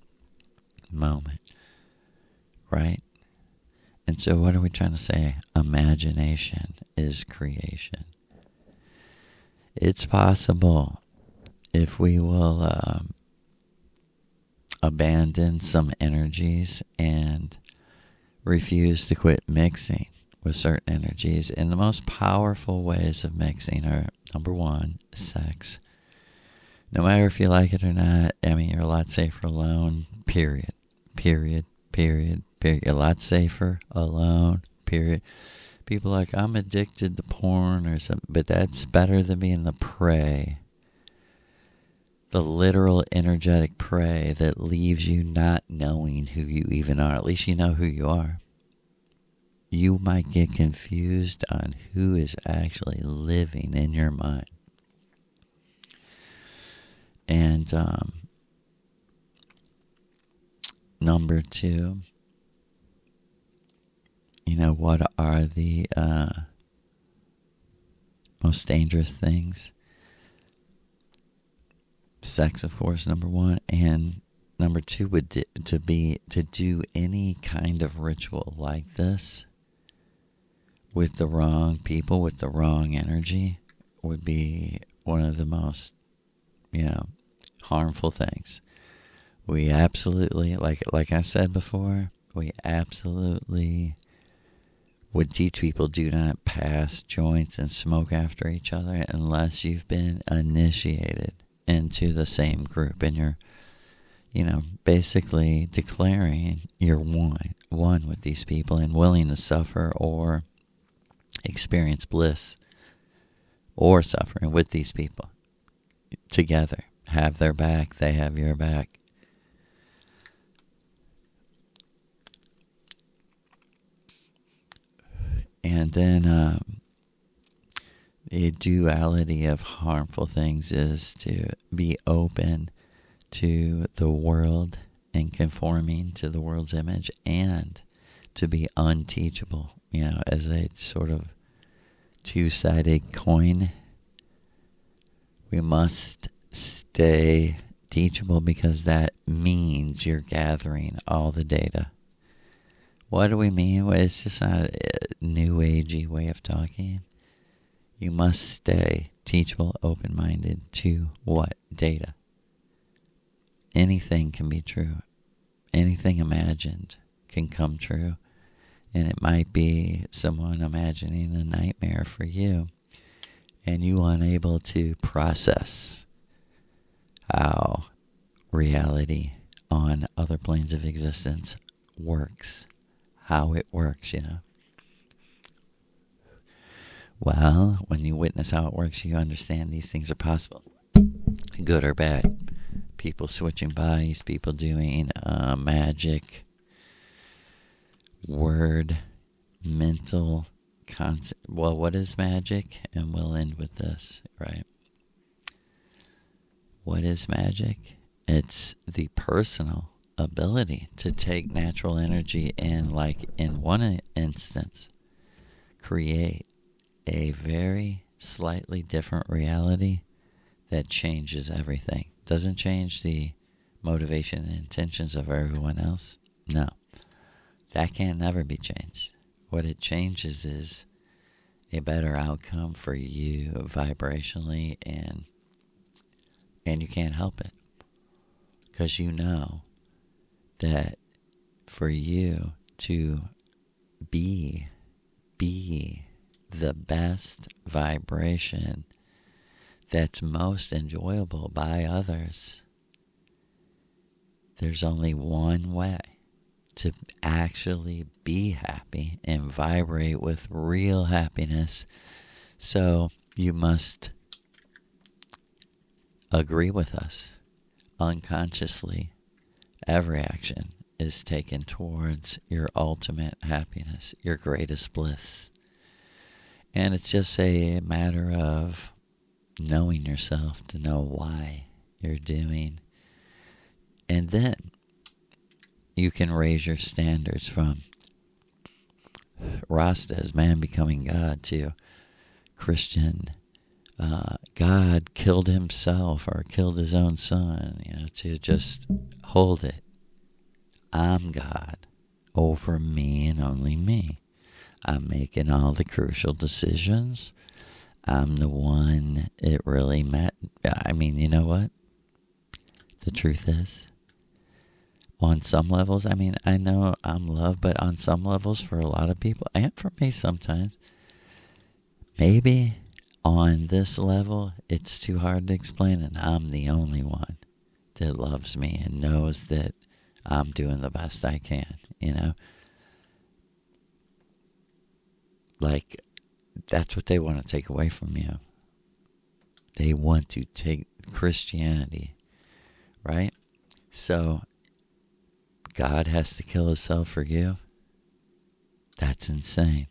moment. Right? And so what are we trying to say? Imagination is creation. It's possible if we will abandon some energies and refuse to quit mixing with certain energies. And the most powerful ways of mixing are, number one, sex. No matter if you like it or not, you're a lot safer alone, period. You're a lot safer alone, period. People are like, I'm addicted to porn or something, but that's better than being the prey. The literal energetic prey that leaves you not knowing who you even are. At least you know who you are. you might get confused on who is actually living in your mind. And number two, what are the most dangerous things? Sex, of course, number one, and number two would to do any kind of ritual like this with the wrong people, with the wrong energy, would be one of the most, harmful things. We absolutely, like I said before, we absolutely would teach people, do not pass joints and smoke after each other unless you've been initiated into the same group and you're, basically declaring you're one with these people and willing to suffer or experience bliss or suffering with these people together. Have their back, they have your back. And then the duality of harmful things is to be open to the world and conforming to the world's image, and to be unteachable, as a sort of two-sided coin. We must stay teachable because that means you're gathering all the data. What do we mean? Well, it's just not a new agey way of talking. You must stay teachable, open-minded to what? Data. Anything can be true. Anything imagined can come true. And it might be someone imagining a nightmare for you, and you unable to process how reality on other planes of existence works. How it works, Well, when you witness how it works, you understand these things are possible. Good or bad. People switching bodies, people doing magic, word, mental concept. Well, what is magic? And we'll end with this, right? What is magic? It's the personal ability to take natural energy and, like in one instance, create a very slightly different reality that changes everything. Doesn't change the motivation and intentions of everyone else. No. That can never be changed. What it changes is a better outcome for you vibrationally, and you can't help it. Because you know that for you to be the best vibration that's most enjoyable by others, there's only one way to actually be happy and vibrate with real happiness. So you must agree with us. Unconsciously, every action is taken towards your ultimate happiness, your greatest bliss. And it's just a matter of knowing yourself to know why you're doing. And then you can raise your standards from Rasta as man becoming God to Christian, God killed himself or killed his own son, to just hold it. I'm God over me and only me. I'm making all the crucial decisions. I'm the one it really met. I mean, you know what? The truth is, on some levels, I know I'm loved, but on some levels for a lot of people, and for me sometimes, maybe on this level, it's too hard to explain, and I'm the only one that loves me and knows that I'm doing the best I can, Like, that's what they want to take away from you. They want to take Christianity, right? So, God has to kill himself for you. That's insane,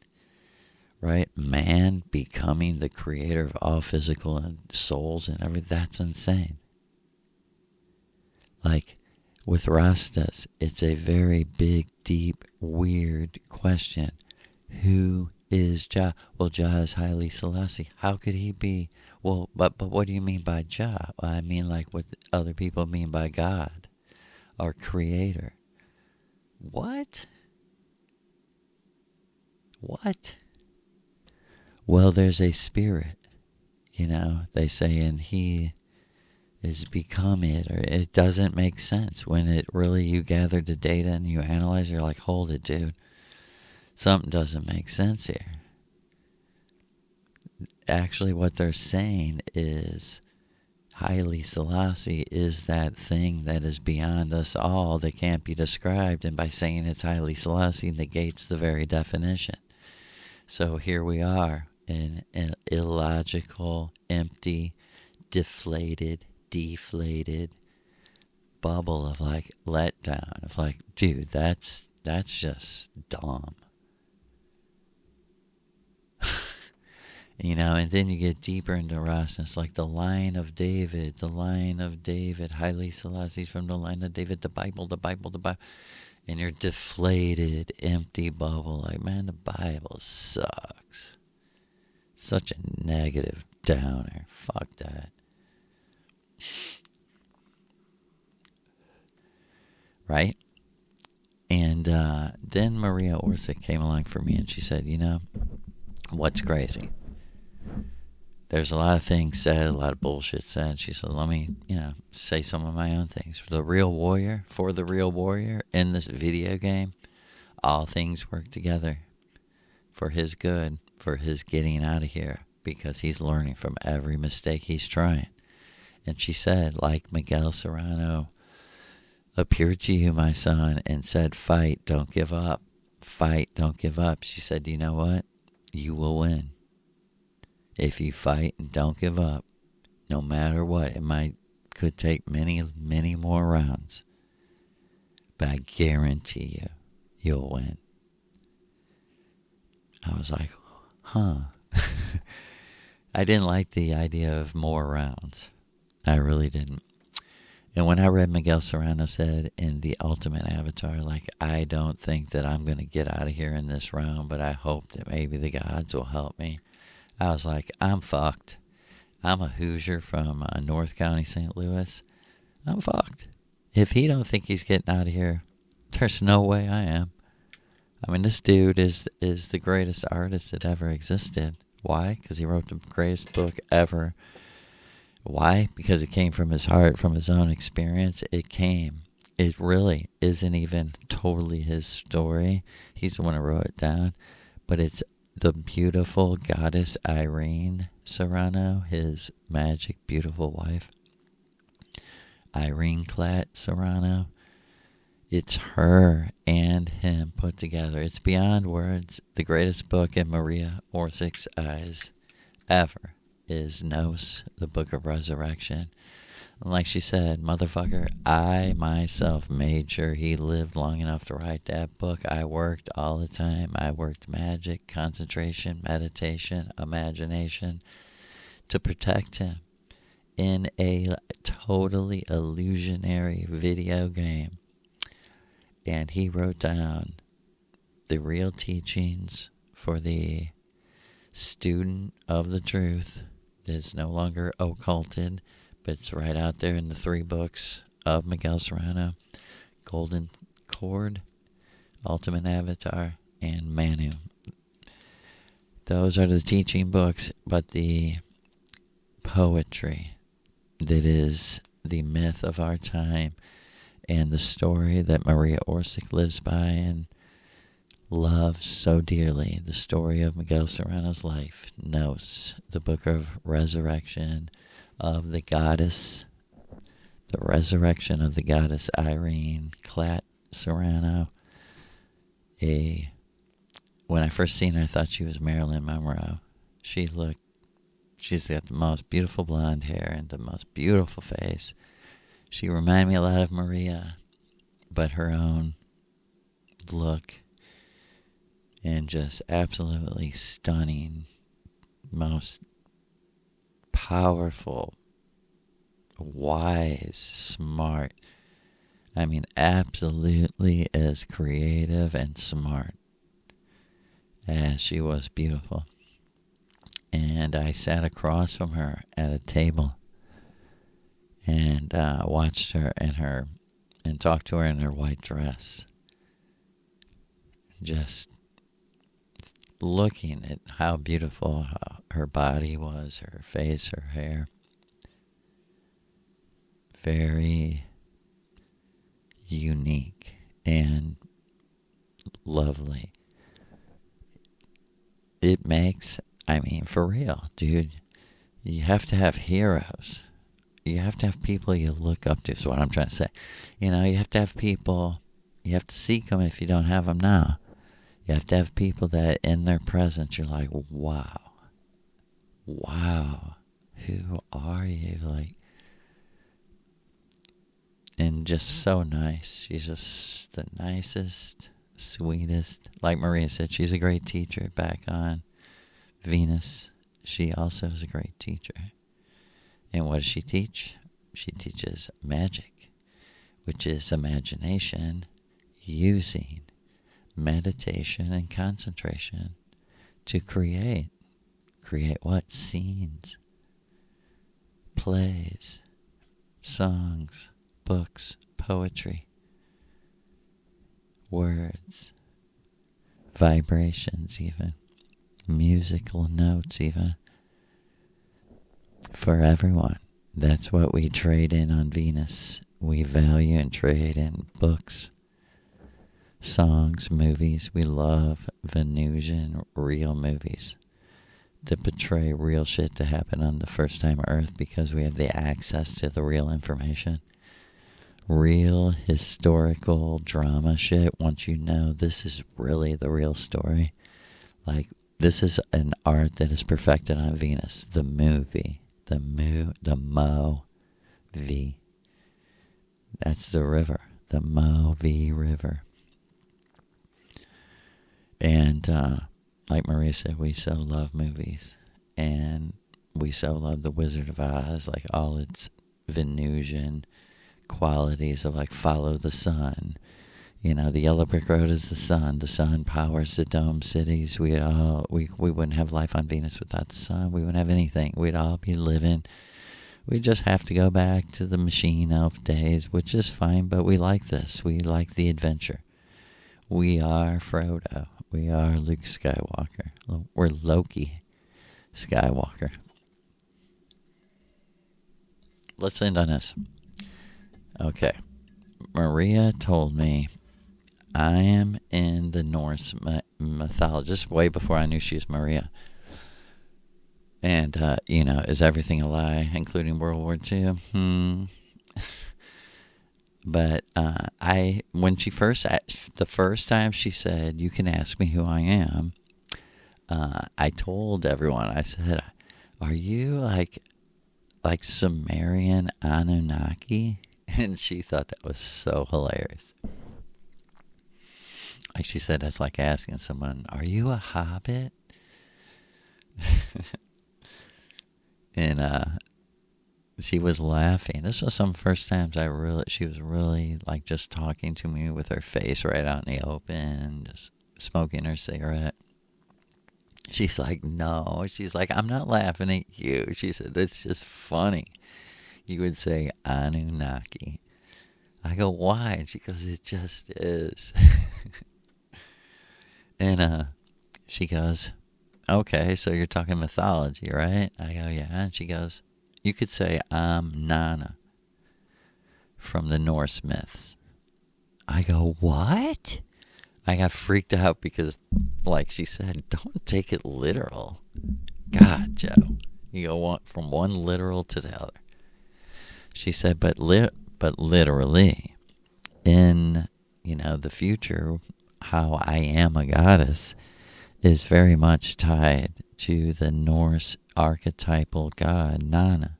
right? Man becoming the creator of all physical and souls and everything, that's insane. Like with Rastas, it's a very big, deep, weird question. Who is Jah? Well, Jah is Haile Selassie. How could he be? Well, but what do you mean by Jah? Well, I mean like what other people mean by God or creator. What? What? Well, there's a spirit, they say, and he is become it, or it doesn't make sense. When it really, you gather the data and you analyze, you're like, hold it, dude. Something doesn't make sense here. Actually, what they're saying is Haile Selassie is that thing that is beyond us all that can't be described, and by saying it's Haile Selassie negates the very definition. So here we are in an illogical, empty, deflated bubble of like letdown, of like, dude, that's just dumb. And then you get deeper into Ras, and it's like the line of David, Haile Selassie's from the line of David, the Bible. And you're deflated, empty bubble. Like, man, the Bible sucks. Such a negative downer. Fuck that. Right? And then Maria Orsic came along for me, and she said, what's crazy? There's a lot of things said, a lot of bullshit said. She said, let me, say some of my own things. For the real warrior, in this video game, all things work together for his good, for his getting out of here, because he's learning from every mistake he's trying. And she said, like Miguel Serrano appeared to you, my son, and said, fight, don't give up. Fight, don't give up. She said, you know what? You will win. If you fight and don't give up, no matter what, could take many, many more rounds, but I guarantee you'll win. I was like, huh. I didn't like the idea of more rounds. I really didn't. And when I read Miguel Serrano said in The Ultimate Avatar, like, I don't think that I'm going to get out of here in this round, but I hope that maybe the gods will help me. I was like, I'm fucked. I'm a Hoosier from North County, St. Louis. I'm fucked. If he don't think he's getting out of here, there's no way I am. I mean, this dude is the greatest artist that ever existed. Why? Because he wrote the greatest book ever. Why? Because it came from his heart, from his own experience. It really isn't even totally his story. He's the one who wrote it down. But it's the beautiful goddess Irene Serrano, his magic, beautiful wife. Irene Klatt Serrano. It's her and him put together. It's beyond words. The greatest book in Maria Orsic's eyes ever is Nos, the Book of Resurrection. And like she said, motherfucker, I myself made sure he lived long enough to write that book. I worked all the time. I worked magic, concentration, meditation, imagination to protect him in a totally illusionary video game. And he wrote down the real teachings for the student of the truth that's no longer occulted, but it's right out there in the 3 books of Miguel Serrano: Golden Cord, Ultimate Avatar, and Manu. Those are the teaching books, but the poetry that is the myth of our time and the story that Maria Orsic lives by and loves so dearly, the story of Miguel Serrano's life, Nos, the Book of Resurrection of the goddess, the resurrection of the goddess Irene Klatt Serrano. When I first seen her, I thought she was Marilyn Monroe. She's got the most beautiful blonde hair and the most beautiful face. She reminded me a lot of Maria, but her own look and just absolutely stunning, most powerful, wise, smart. I mean, absolutely as creative and smart as she was beautiful. And I sat across from her at a table and watched her and talked to her in her white dress. Just looking at how beautiful her body was, her face, her hair. Very unique and lovely. It makes, I mean, for real, dude, you have to have heroes. You have to have people you look up to, is what I'm trying to say. You know, you have to have people, you have to seek them if you don't have them now. You have to have people that in their presence you're like, wow, who are you? Like, and just so nice. She's just the nicest, sweetest. Like Maria said, she's a great teacher back on Venus. She also is a great teacher. And what does she teach? She teaches magic, which is imagination using meditation and concentration to create. Create what? Scenes, plays, songs, books, poetry, words, vibrations even, musical notes even, for everyone. That's what we trade in on Venus. We value and trade in books, songs, movies. We love Venusian real movies to portray real shit to happen on the first time Earth because we have the access to the real information. Real historical drama shit, once you know this is really the real story. Like, this is an art that is perfected on Venus. The movie. The Mo-V. That's the river. The Mo-V River. And like Maria said, we so love movies. And we so love The Wizard of Oz. Like all its Venusian qualities of like follow the sun. You know, the yellow brick road is the sun. The sun powers the dome cities. We wouldn't have life on Venus without the sun. We wouldn't have anything. We'd all be living. We just have to go back to the machine elf days, which is fine, but we like this. We like the adventure. We are Frodo. We are Luke Skywalker. We're Loki Skywalker. Let's end on this. Okay. Maria told me I am in the Norse mythology, just way before I knew she was Maria. And, is everything a lie, including World War II? But when she the first time she said, you can ask me who I am, I told everyone, I said, are you like Sumerian Anunnaki? And she thought that was so hilarious. Like she said, that's like asking someone, are you a hobbit? And she was laughing. This was some first times she was really like just talking to me with her face right out in the open, just smoking her cigarette. She's like, no. She's like, I'm not laughing at you. She said, it's just funny. You would say Anunnaki. I go, why? And she goes, it just is. And she goes, okay, so you're talking mythology, right? I go, yeah. And she goes, you could say I'm Nana from the Norse myths. I go, what? I got freaked out because, like she said, don't take it literal. God, Joe. You go from one literal to the other. She said, but literally, in, the future, how I am a goddess is very much tied to the Norse archetypal god, Nana.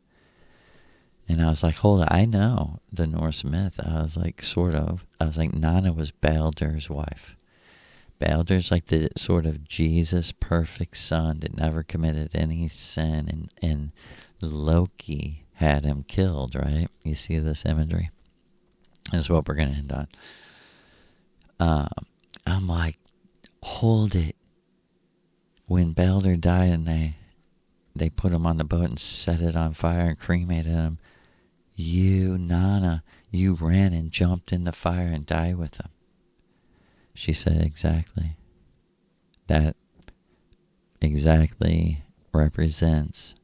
And I was like, hold on, I know the Norse myth. I was like, sort of. I was like, Nana was Baldur's wife. Balder's like the sort of Jesus perfect son that never committed any sin, and Loki had him killed, right? You see this imagery? That's what we're going to end on. I'm like, hold it. When Balder died and they put him on the boat and set it on fire and cremated him, you, Nana, you ran and jumped in the fire and died with him. She said, exactly. That exactly represents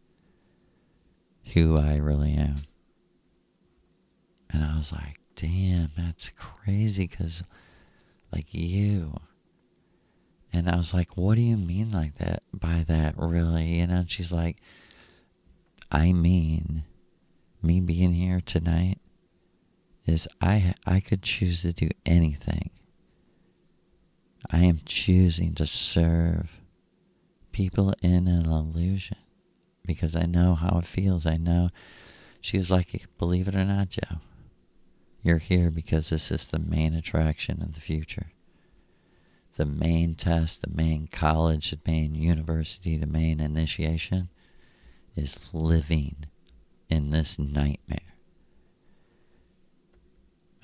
who I really am. And I was like, damn, that's crazy, because, like, you. And I was like, what do you mean like that, by that, really? And she's like, I mean, me being here tonight is I could choose to do anything. I am choosing to serve people in an illusion because I know how it feels. I know. She was like, believe it or not, Joe, you're here because this is the main attraction of the future. The main test, the main college, the main university, the main initiation is living in this nightmare.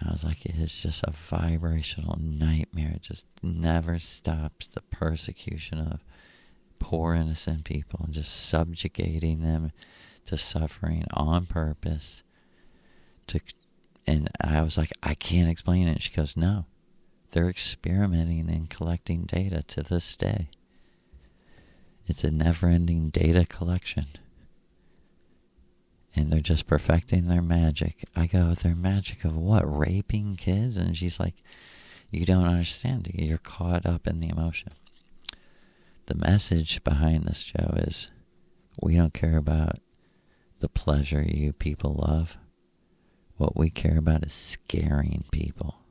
I was like, it is just a vibrational nightmare. It just never stops. The persecution of poor innocent people and just subjugating them to suffering on purpose. And I was like, I can't explain it. She goes, no, they're experimenting and collecting data to this day. It's a never-ending data collection. And they're just perfecting their magic. I go, their magic of what? Raping kids? And she's like, you don't understand it. You're caught up in the emotion. The message behind this, Joe, is we don't care about the pleasure you people love. What we care about is scaring people.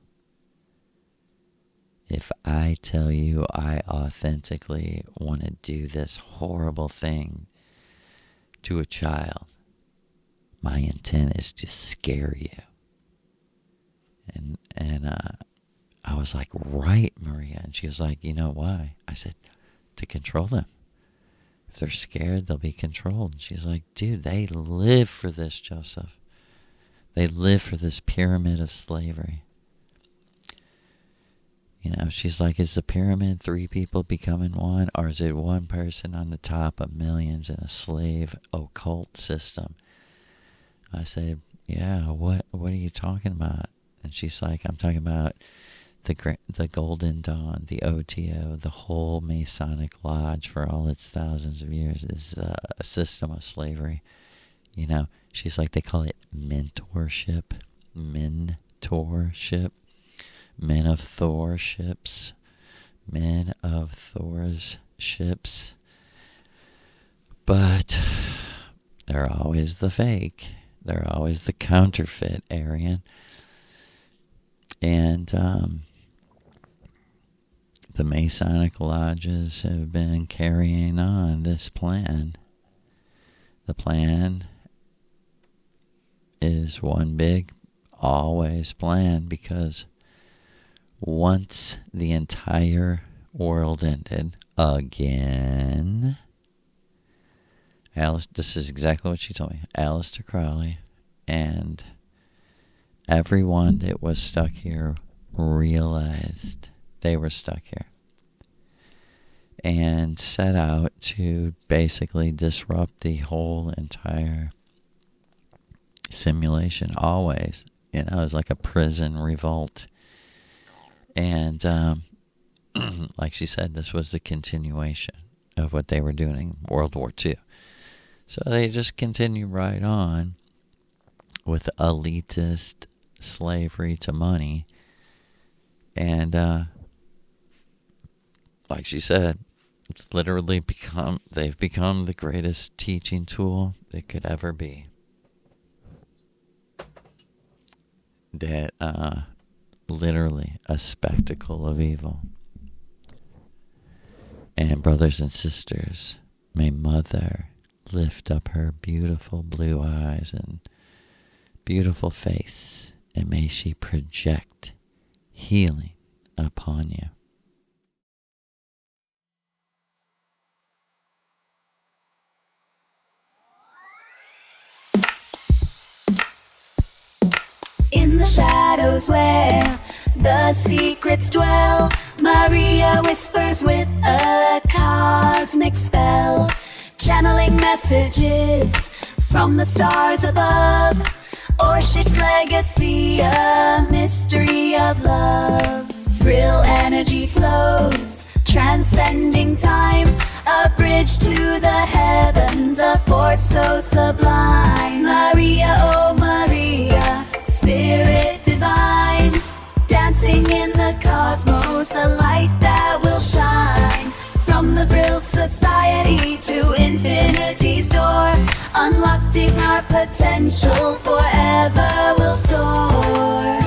If I tell you I authentically want to do this horrible thing to a child, my intent is to scare you. And I was like, right, Maria. And she was like, you know why? I said, to control them. If they're scared, they'll be controlled. And she's like, dude, they live for this, Joseph. They live for this pyramid of slavery. You know, she's like, is the pyramid 3 people becoming one? Or is it one person on the top of millions in a slave occult system? I said, yeah, what are you talking about? And she's like, I'm talking about the Golden Dawn, the OTO, the whole Masonic Lodge for all its thousands of years is a system of slavery. You know, she's like, they call it mentorship, men of Thor ships, men of Thor's ships. But they're always the fake. They're always the counterfeit, Aryan. And the Masonic lodges have been carrying on this plan. The plan is one big, always plan, because once the entire world ended, again, Alice, this is exactly what she told me, Aleister Crowley, and everyone that was stuck here realized they were stuck here and set out to basically disrupt the whole entire simulation. Always, you know, it was like a prison revolt. And like she said, this was the continuation of what they were doing in World War II. So they just continue right on with elitist slavery to money. And like she said, it's literally they've become the greatest teaching tool that could ever be. That literally a spectacle of evil. And brothers and sisters, may Mother lift up her beautiful blue eyes and beautiful face, and may she project healing upon you. shadows where the secrets dwell. Maria whispers with a cosmic spell, channeling messages from the stars above. Orsic's legacy, a mystery of love. Real energy flows, transcending time, a bridge to the heavens, a force so sublime. Maria, oh Maria, spirit divine, dancing in the cosmos, a light that will shine. From the Vril Society to infinity's door, unlocking our potential, forever will soar.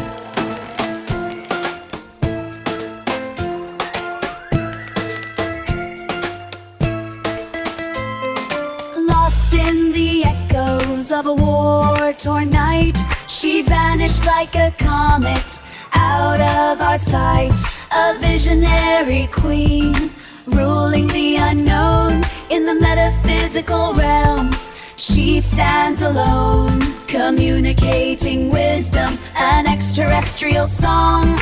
Lost in the echoes of a war-torn night, she vanished like a comet, out of our sight. A visionary queen, ruling the unknown in the metaphysical realms. She stands alone, communicating wisdom, an extraterrestrial song.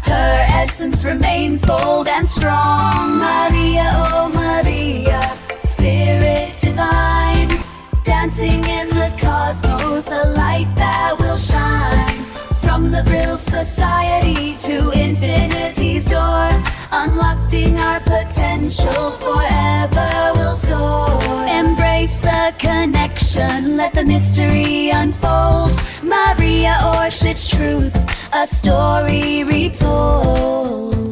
Her essence remains bold and strong. Maria, oh Maria, spirit divine, dancing in the cosmos, a light that will shine. From the Vril Society to infinity's door, unlocking our potential, forever will soar. Embrace the connection, let the mystery unfold. Maria Orsic's truth, a story retold.